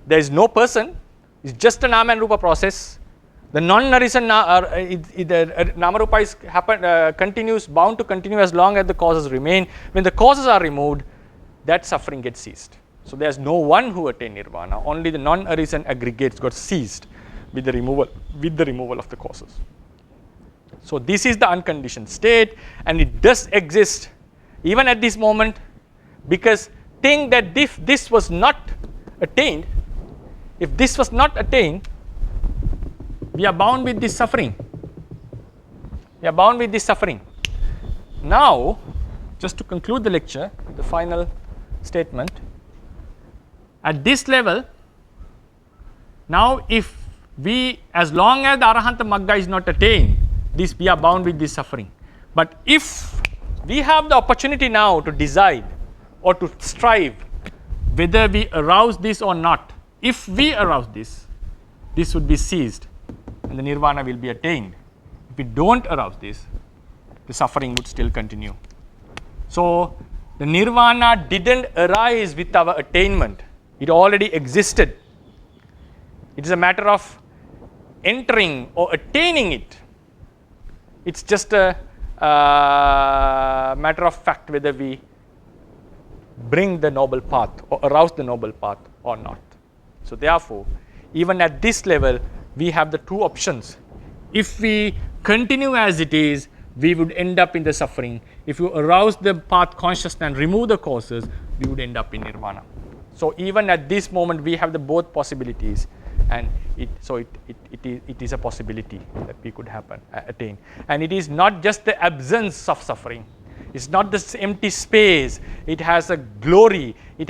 there is no person, it's just a nama and rupa process. The non-arisen nama rupa is continues, bound to continue as long as the causes remain. When the causes are removed, that suffering gets ceased. So there is no one who attained nirvana. Only the non-arisen aggregates got ceased with the removal of the causes. So this is the unconditioned state, and it does exist even at this moment, because think that if this was not attained, we are bound with this suffering. Now, just to conclude the lecture, the final statement, at this level, now if we, as long as the Arahanta Magga is not attained, we are bound with this suffering. But if we have the opportunity now to decide or to strive whether we arouse this or not, if we arouse this would be seized and the nirvana will be attained. If we don't arouse this, the suffering would still continue. So the nirvana didn't arise with our attainment. It already existed. It is a matter of entering or attaining it. It's just a matter of fact whether we bring the noble path or arouse the noble path or not. So therefore, even at this level, we have the two options. If we continue as it is, we would end up in the suffering. If you arouse the path consciousness and remove the causes, we would end up in nirvana. So even at this moment, we have the both possibilities, and it is a possibility that we could attain. And it is not just the absence of suffering. It's not this empty space. It has a glory. It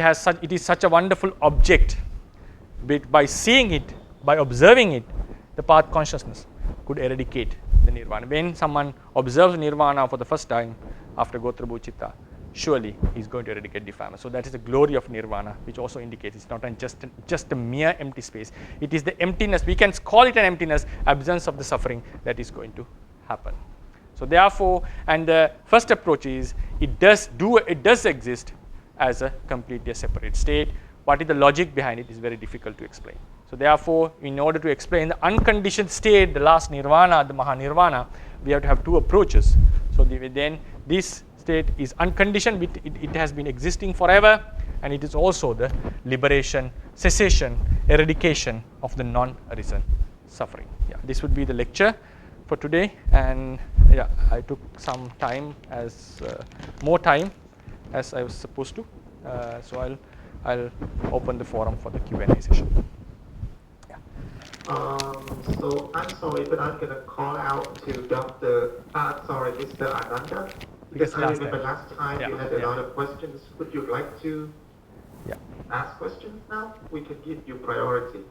is such a wonderful object. By seeing it, by observing it, the path consciousness could eradicate the nirvana. When someone observes nirvana for the first time after Gotrabhu Chitta, surely he is going to eradicate defilement. So that is the glory of nirvana, which also indicates it's not just a mere empty space. It is the emptiness. We can call it an emptiness, absence of the suffering that is going to happen. So therefore, and the first approach is it does exist as a completely separate state. What is the logic behind it is very difficult to explain. So therefore, in order to explain the unconditioned state, the last nirvana, the Mahanirvana, we have to have two approaches. So then this state is unconditioned, it has been existing forever, and it is also the liberation, cessation, eradication of the non-arisen suffering. Yeah, this would be the lecture for today, and yeah, I took some time more time as I was supposed to. So I'll open the forum for the Q&A session. Yeah. So I'm sorry, but I'm going to call out to Mr. Ananda, because I remember last time you had a lot of questions. Would you like to ask questions now? We can give you priority.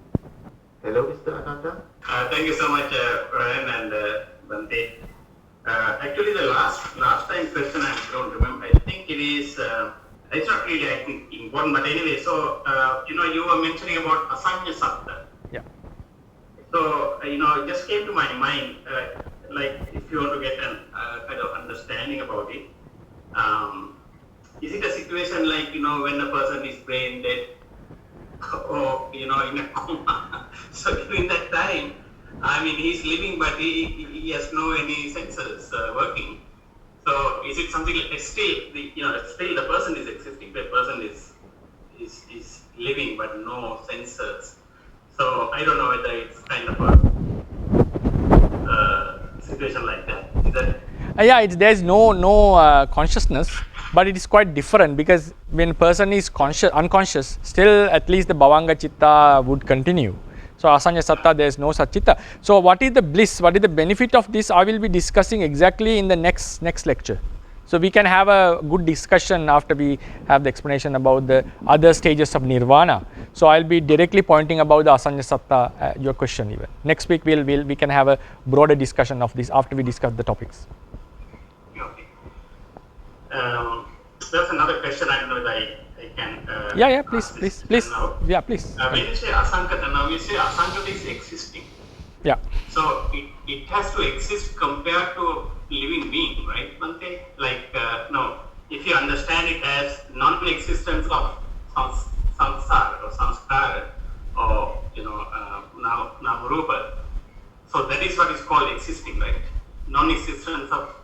Hello, Mr. Ananda. Thank you so much, Brian and Bante. Actually, the last time question I don't remember. I think it is. It's not really, I think, important, but anyway. So you were mentioning about Asanya Satta. Yeah. So it just came to my mind. Like, if you want to get a kind of understanding about it, is it a situation like when a person is brain dead, or in a coma? So during that time, I mean, he's living, but he has no any senses working. So is it something like still the person is existing, the person is living but no senses. So I don't know whether it's kind of a situation like that. Is that? Yeah, there is no consciousness, but it is quite different, because when person is unconscious, still at least the bhavanga chitta would continue. So asanya satta, there is no such chitta. So what is the bliss, what is the benefit of this, I will be discussing exactly in the next lecture. So we can have a good discussion after we have the explanation about the other stages of nirvana. So I'll be directly pointing about the asanya satta, your question even. Next week we can have a broader discussion of this after we discuss the topics. Okay. There's another question, I don't know if I can. Yeah, please. Yeah, please. When you say asankata, now you say asankata is existing. Yeah. So it has to exist compared to a living being, right, Bhante? Like, no, if you understand it as non-existence of samsara or samskara or, namarupa, so that is what is called existing, right? Non-existence of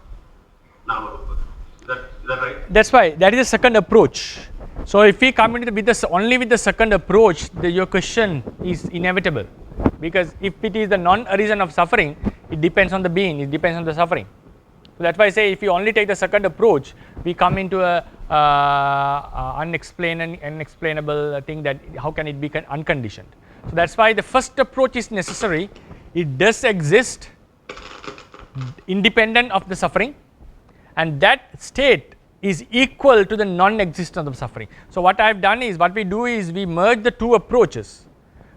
namarupa. Is that right? That's why, that is the second approach. So if we come into only with the second approach, your question is inevitable. Because if it is the non-arisen of suffering, it depends on the being, it depends on the suffering. So that's why I say if you only take the second approach, we come into a unexplainable thing, that how can it be unconditioned. So that's why the first approach is necessary. It does exist independent of the suffering, and that state is equal to the non-existence of suffering. So what I have done is, what we do is we merge the two approaches.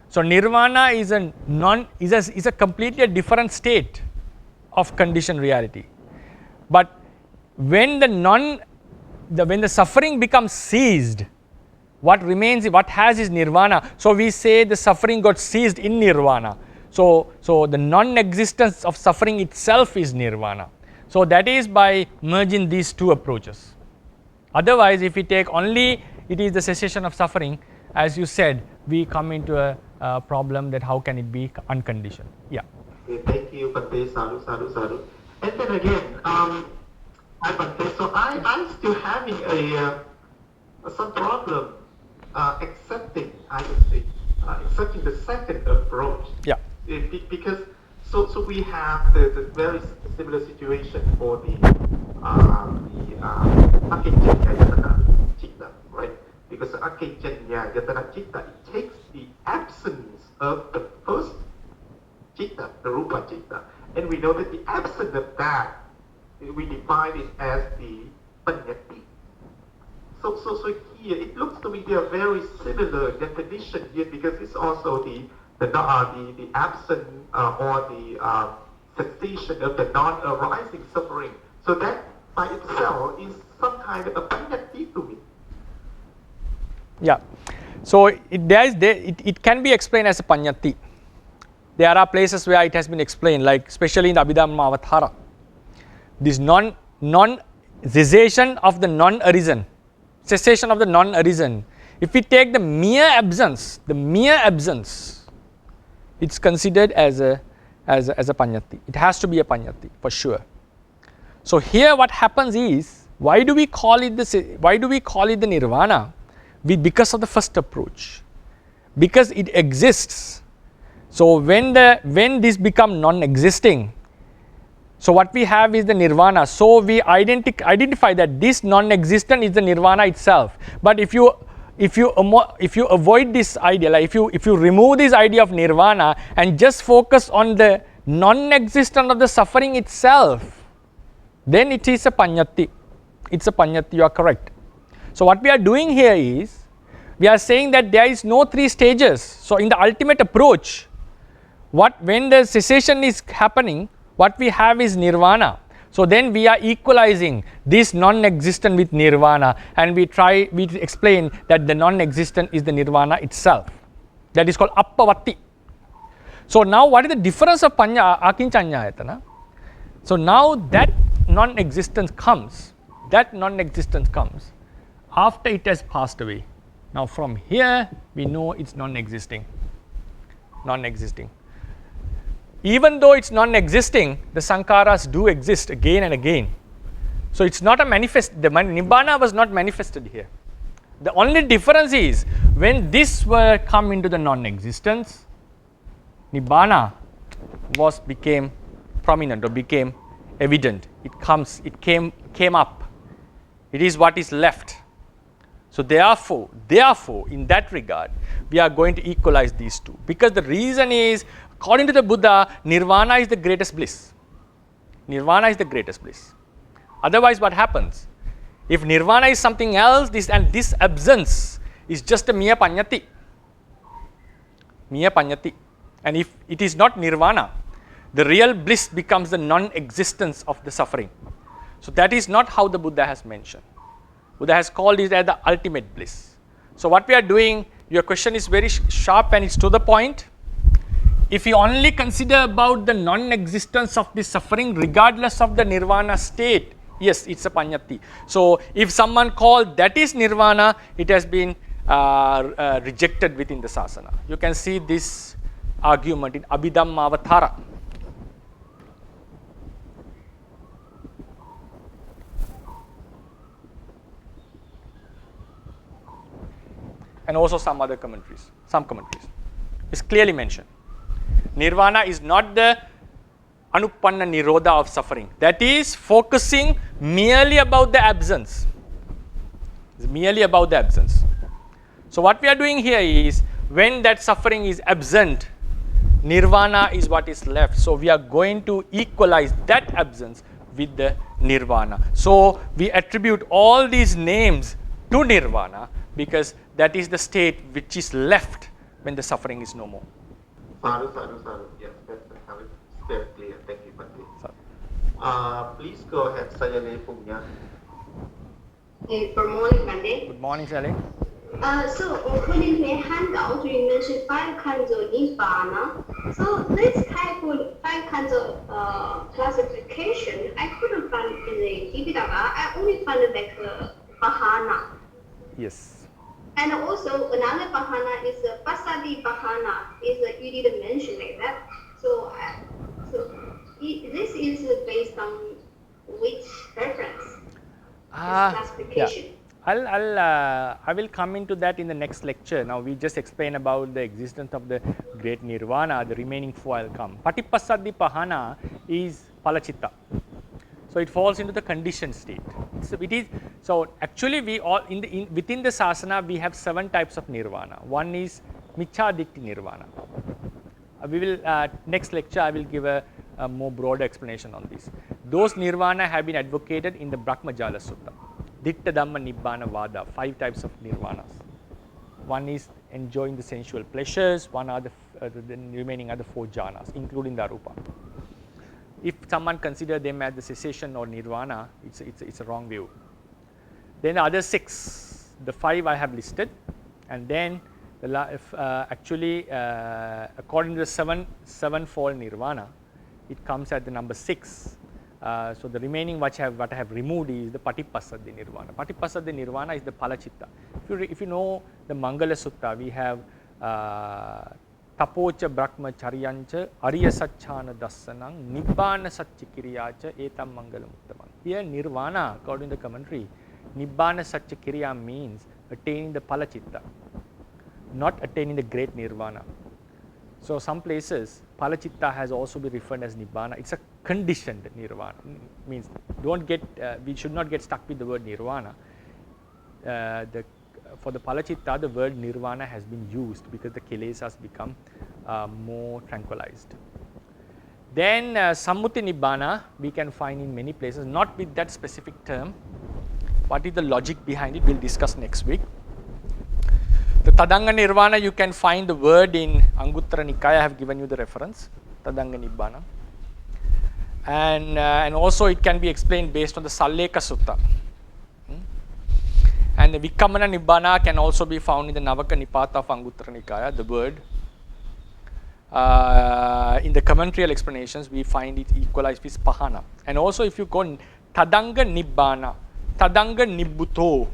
So nirvana is a completely different state of conditioned reality. But when the suffering becomes ceased, what remains, what has is nirvana. So we say the suffering got ceased in nirvana. So the non-existence of suffering itself is nirvana. So that is by merging these two approaches. Otherwise, if we take only it is the cessation of suffering, as you said, we come into a problem that how can it be unconditioned. Yeah. Okay, thank you, Bhante. Sadhu. And then again, hi Bhante. So I'm still having some problem accepting the second approach. Yeah. Because so we have the very similar situation for the akijjanya yatana citta, right? Because akijjanya yatana citta, it takes the absence of the first citta, the rupa citta, and we know that the absence of that, we define it as the panyati. So here it looks to me they are very similar definition here, because it's also the absence or the cessation of the non-arising suffering. So that by itself is some kind of a panyati to me. Yeah. So it can be explained as a panyati. There are places where it has been explained, like especially in the Abhidhamma Avathara. This cessation of the non-arisen, cessation of the non-arisen. If we take the mere absence, it's considered as a panyati. It has to be a panyati for sure. So here what happens is, why do we call it the nirvana? Because of the first approach, because it exists. So when this become non-existing, so what we have is the nirvana. So we identify that this non-existent is the nirvana itself. But if you avoid this idea, like if you remove this idea of nirvana and just focus on the non-existence of the suffering itself, then it is a panyati. It's a panyati, you are correct. So what we are doing here is, we are saying that there is no three stages. So in the ultimate approach, when the cessation is happening, what we have is nirvana. So then we are equalizing this non-existent with nirvana, and we explain that the non-existent is the nirvana itself. That is called appavatti. So now what is the difference of akinchanyayatana? So now that non-existence comes after it has passed away. Now from here we know it's non-existing. Even though it's non-existing, the sankharas do exist again and again. So it's not a manifest, the Nibbana was not manifested here. The only difference is when this were come into the non-existence, Nibbana became prominent or became evident. It came up. It is what is left. So therefore, in that regard, we are going to equalize these two. Because the reason is, according to the Buddha, Nirvana is the greatest bliss. Nirvana is the greatest bliss. Otherwise, what happens? If Nirvana is something else, this absence is just a mere panyati. Mere panyati. And if it is not Nirvana, the real bliss becomes the non-existence of the suffering. So that is not how the Buddha has mentioned. Buddha has called it as the ultimate bliss. So what we are doing, your question is very sharp and it's to the point. If you only consider about the non-existence of the suffering regardless of the Nirvana state, yes, it's a panyati. So if someone called that is Nirvana, it has been rejected within the Sasana. You can see this argument in Abhidhammavatara. And also some other commentaries, it's clearly mentioned. Nirvana is not the Anupanna Nirodha of suffering. That is focusing merely about the absence. It's merely about the absence. So what we are doing here is, when that suffering is absent, Nirvana is what is left. So we are going to equalize that absence with the Nirvana. So we attribute all these names to Nirvana because that is the state which is left when the suffering is no more. Sadhu. Yes, that's very clear. Thank you, Bhante. Please go ahead, Sayane Punya. Hey, good morning, Bhante. Good morning, Sally. So according to a handout, you mentioned 5 kinds of Nibbana. So this type of 5 kinds of classification, I couldn't find in the Tipitaka. I only found it like Bahana. Yes. And also another Bahana is Pasadi Bahana. You didn't mention like that. So this is based on which reference? Classification. Yeah. I will come into that in the next lecture. Now we just explain about the existence of the great Nirvana. The remaining 4 will come. Patipasadi Pahana is Palachitta. So it falls into the conditioned state. So actually we all within the Sasana we have 7 types of Nirvana. One is Michadikti Nirvana. We will next lecture I will give a more broad explanation on this. Those Nirvana have been advocated in the Brahmajala Sutta. Ditta Dhamma Nibbana Vada, 5 types of Nirvanas. One is enjoying the sensual pleasures, one are the remaining are the 4 jhanas, including the Arupa. If someone considers them as the cessation or Nirvana, it's a wrong view. Then the other 6, the 5 I have listed, and then according to the sevenfold Nirvana, it comes at the number 6. So the remaining what I have removed is the Patipasadi Nirvana. Patipasadi Nirvana is the Palachitta. If you know the Mangala Sutta, we have Tapocha Brahmacharyancha Arya Satchana Dassanang Nibbana Satchikiriyacha Etam Mangalam Uttamam. Here Nirvana, according to the commentary, Nibbana Satchikiriya means attaining the Palachitta, not attaining the great Nirvana. So some places Palachitta has also been referred as Nibbana. It's a conditioned Nirvana. Means we should not get stuck with the word Nirvana. For the Palachitta, the word Nirvana has been used because the kilesas become more tranquilized. Then Sammuti Nibbana we can find in many places, not with that specific term. What is the logic behind it, we'll discuss next week. The Tadanga Nirvana, you can find the word in Anguttara Nikaya. I have given you the reference, Tadanga Nibbana. And also it can be explained based on the Salleka Sutta. And the Vikamana Nibbana can also be found in the Navaka Nipata of Anguttara Nikaya, the word. In the commentarial explanations, we find it equalized with Pahana. And also if you go Tadanga Nibbana, Tadanga Nibbuto,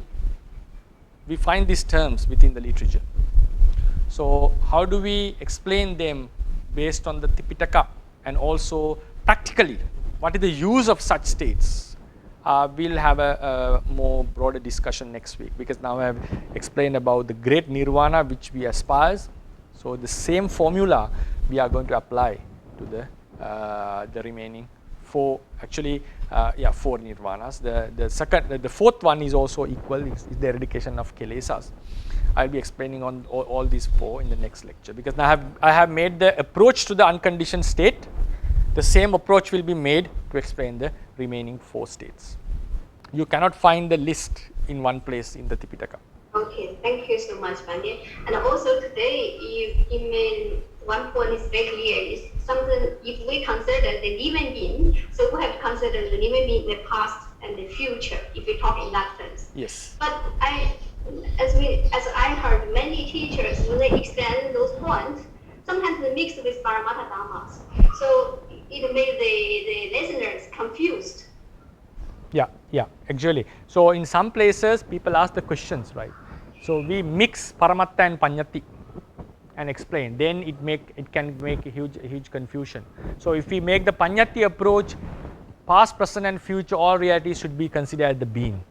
we find these terms within the literature. So how do we explain them based on the Tipitaka, and also practically what is the use of such states? we'll have a more broader discussion next week, because now I have explained about the great nirvana which we aspire. So the same formula we are going to apply to the remaining four, actually, four nirvanas. The fourth one is also equal, is the eradication of kilesas. I'll be explaining on all these four in the next lecture, because now I have made the approach to the unconditioned state. The same approach will be made to explain the remaining four states. You cannot find the list in one place in the Tipitaka. Okay, thank you so much, Pandya. And also today, you made one point is very clear. Is something, if we consider the living being, so we have to consider the living being, the past and the future, if we talk in that sense. Yes. But as I heard many teachers, when they explain those points, sometimes they mix with Paramattha Dhammas. So it made the listeners confused. Yeah, actually. So in some places, people ask the questions, right? So we mix Paramattha and Panyati and explain. Then it can make a huge confusion. So if we make the Panyati approach, past, present, and future, all realities should be considered as the being.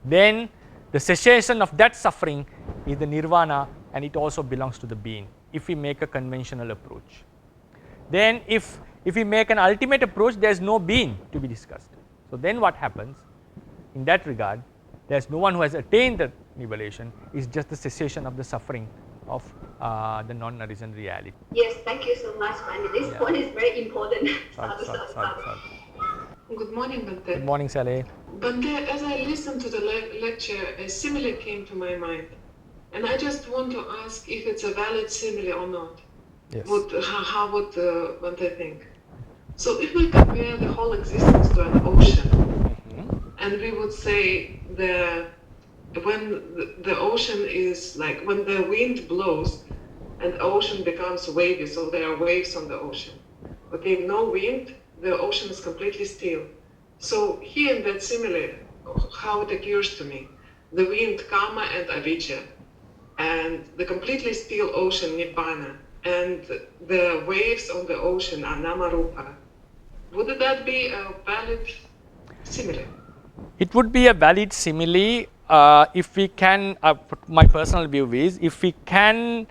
Then the cessation of that suffering is the nirvana, and it also belongs to the being, if we make a conventional approach. Then if we make an ultimate approach, there is no being to be discussed. So then what happens? In that regard, there is no one who has attained the nivelation. It's just the cessation of the suffering of the non-arisen reality. Yes, thank you so much, Mandy. This point is very important. Good morning, Bante. Good morning, Saleh. Bante, as I listened to the lecture, a simile came to my mind. And I just want to ask if it's a valid simile or not. Yes. How would Bante think? So if we compare the whole existence to an ocean, and we would say when the ocean is like, when the wind blows and the ocean becomes wavy, so there are waves on the ocean. Okay, no wind, the ocean is completely still. So here in that simile, how it occurs to me, the wind, karma and avijja, and the completely still ocean, nibbana, and the waves on the ocean are namarupa. Would that be a valid simile? It would be a valid simile if we can, my personal view is, if we can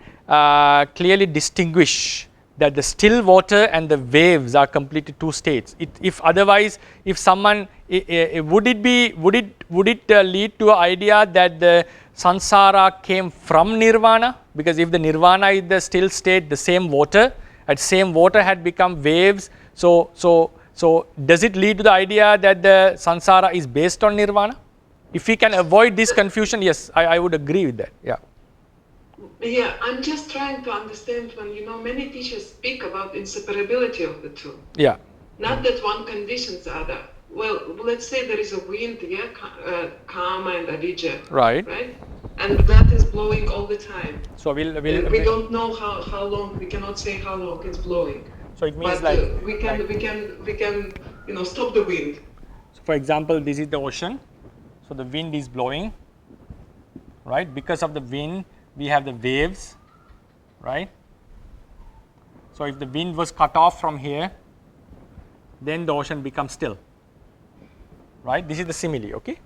clearly distinguish that the still water and the waves are completely two states. If otherwise, if someone, would it lead to an idea that the samsara came from nirvana? Because if the nirvana is the still state, the same water, and same water had become waves, so does it lead to the idea that the samsara is based on nirvana? If we can avoid this confusion, yes, I would agree with that. Yeah, I'm just trying to understand when, many teachers speak about inseparability of the two. Yeah. Not that one conditions the other. Well, let's say there is a wind, karma and avijja. Right. And that is blowing all the time. So we don't know how long, we cannot say how long it's blowing. So it means but we can stop the wind. So for example, this is the ocean. So the wind is blowing, right? Because of the wind, we have the waves, right? So if the wind was cut off from here, then the ocean becomes still, right? This is the simile, okay?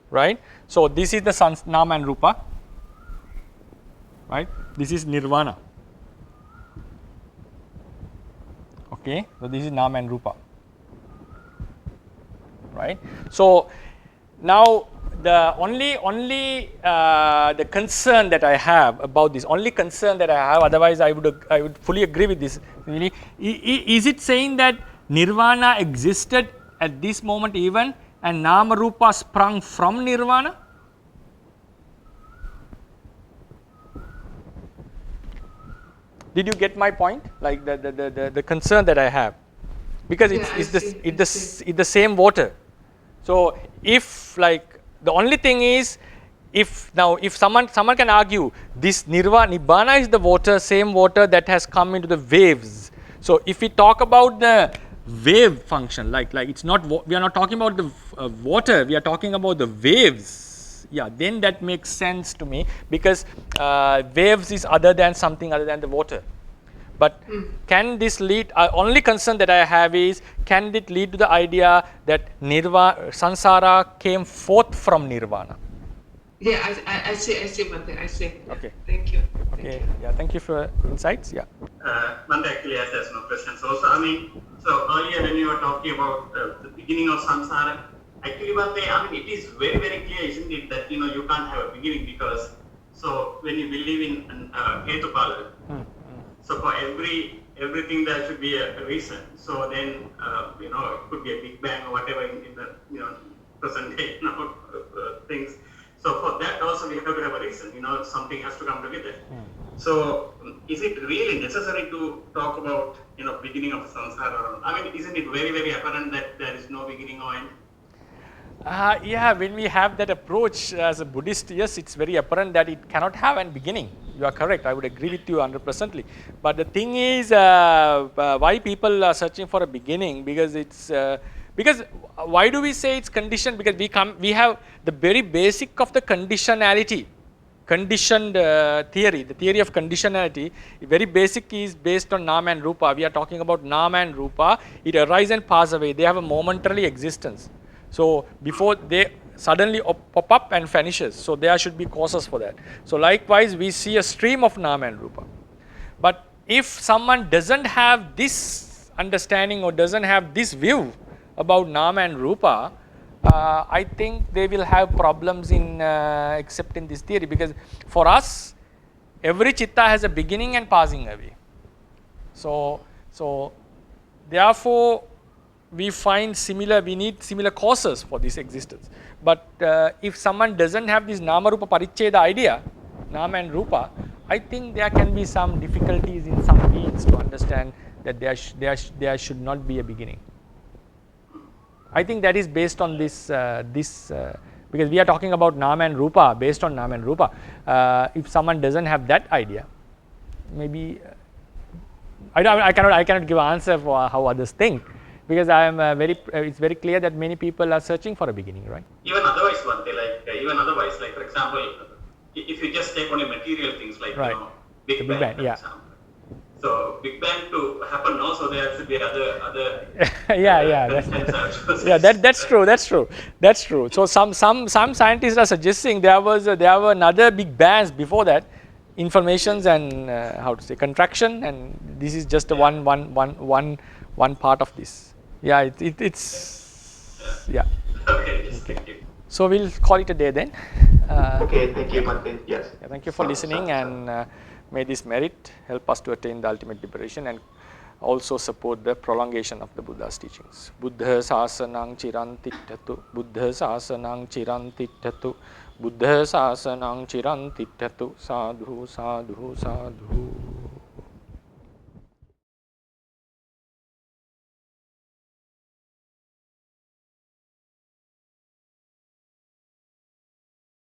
Right? So this is the nama and rupa, right? This is nirvana. Okay, so this is nama and rupa, right? So now the only the concern that I have about this, otherwise I would fully agree with this. Really, is it saying that nirvana existed at this moment even, and nama rupa sprung from nirvana? Did you get my point? Like the concern that I have, because it's the same water. So if like the only thing is, if someone can argue this nibbana is the water, same water that has come into the waves. So if we talk about the wave function, like it's not, we are not talking about the water, we are talking about the waves. Yeah, then that makes sense to me, because waves is something other than the water. But can this lead, only concern that I have is, can it lead to the idea that nirvana, samsara came forth from nirvana? Yeah, I see, Bhante, I see. Okay. Thank you. Okay, yeah, thank you for insights, yeah. Bhante actually has no questions also. I mean, so earlier when you were talking about the beginning of samsara, actually Bhante, I mean, it is very, very clear, isn't it, that, you know, you can't have a beginning because, so when you believe in Hetupala, so for everything there should be a reason. So then, you know, it could be a big bang or whatever in the, you know, present day, you know, things. So for that also we have to have a reason, you know, something has to come together. So is it really necessary to talk about, you know, beginning of samsara? I mean, isn't it very, very apparent that there is no beginning or end? Yeah, when we have that approach as a Buddhist, yes, it's very apparent that it cannot have a beginning. You are correct, I would agree with you 100%. But the thing is, why people are searching for a beginning? Because it's, because why do we say it's conditioned? Because we have the very basic of the conditionality, conditioned theory, the theory of conditionality, very basic is based on nama and rupa. We are talking about nama and rupa, it arises and pass away, they have a momentary existence. So before they suddenly pop up and vanishes, so there should be causes for that. So likewise we see a stream of nama and rupa. But if someone doesn't have this understanding or doesn't have this view about nama and rupa, I think they will have problems in accepting this theory, because for us every chitta has a beginning and passing away. So therefore we find we need similar causes for this existence. But if someone doesn't have this nama rupa paricheda idea, nama and rupa, I think there can be some difficulties in some beings to understand that there should not be a beginning. I think that is based on this, because we are talking about nama and rupa, based on nama and rupa. If someone doesn't have that idea, maybe I cannot give an answer for how others think, because I am it's very clear that many people are searching for a beginning, right? Even otherwise, like for example, if you just take only material things like, right, you know, Big Bang, for example. So Big Bang to happen now, so there should be other that's true. So some scientists are suggesting there were another big bangs before that, informations and how to say contraction, and this is just one part of this. Yeah, it's yeah. Okay, yes, thank you. So we'll call it a day then. Okay, thank you, Martin. Yes. Thank you for listening, and may this merit help us to attain the ultimate liberation and also support the prolongation of the Buddha's teachings. Buddha sasanang chirantittatu, Buddha sasanang chirantittatu, Buddha sasanang chirantittatu, sadhu, sadhu, sadhu.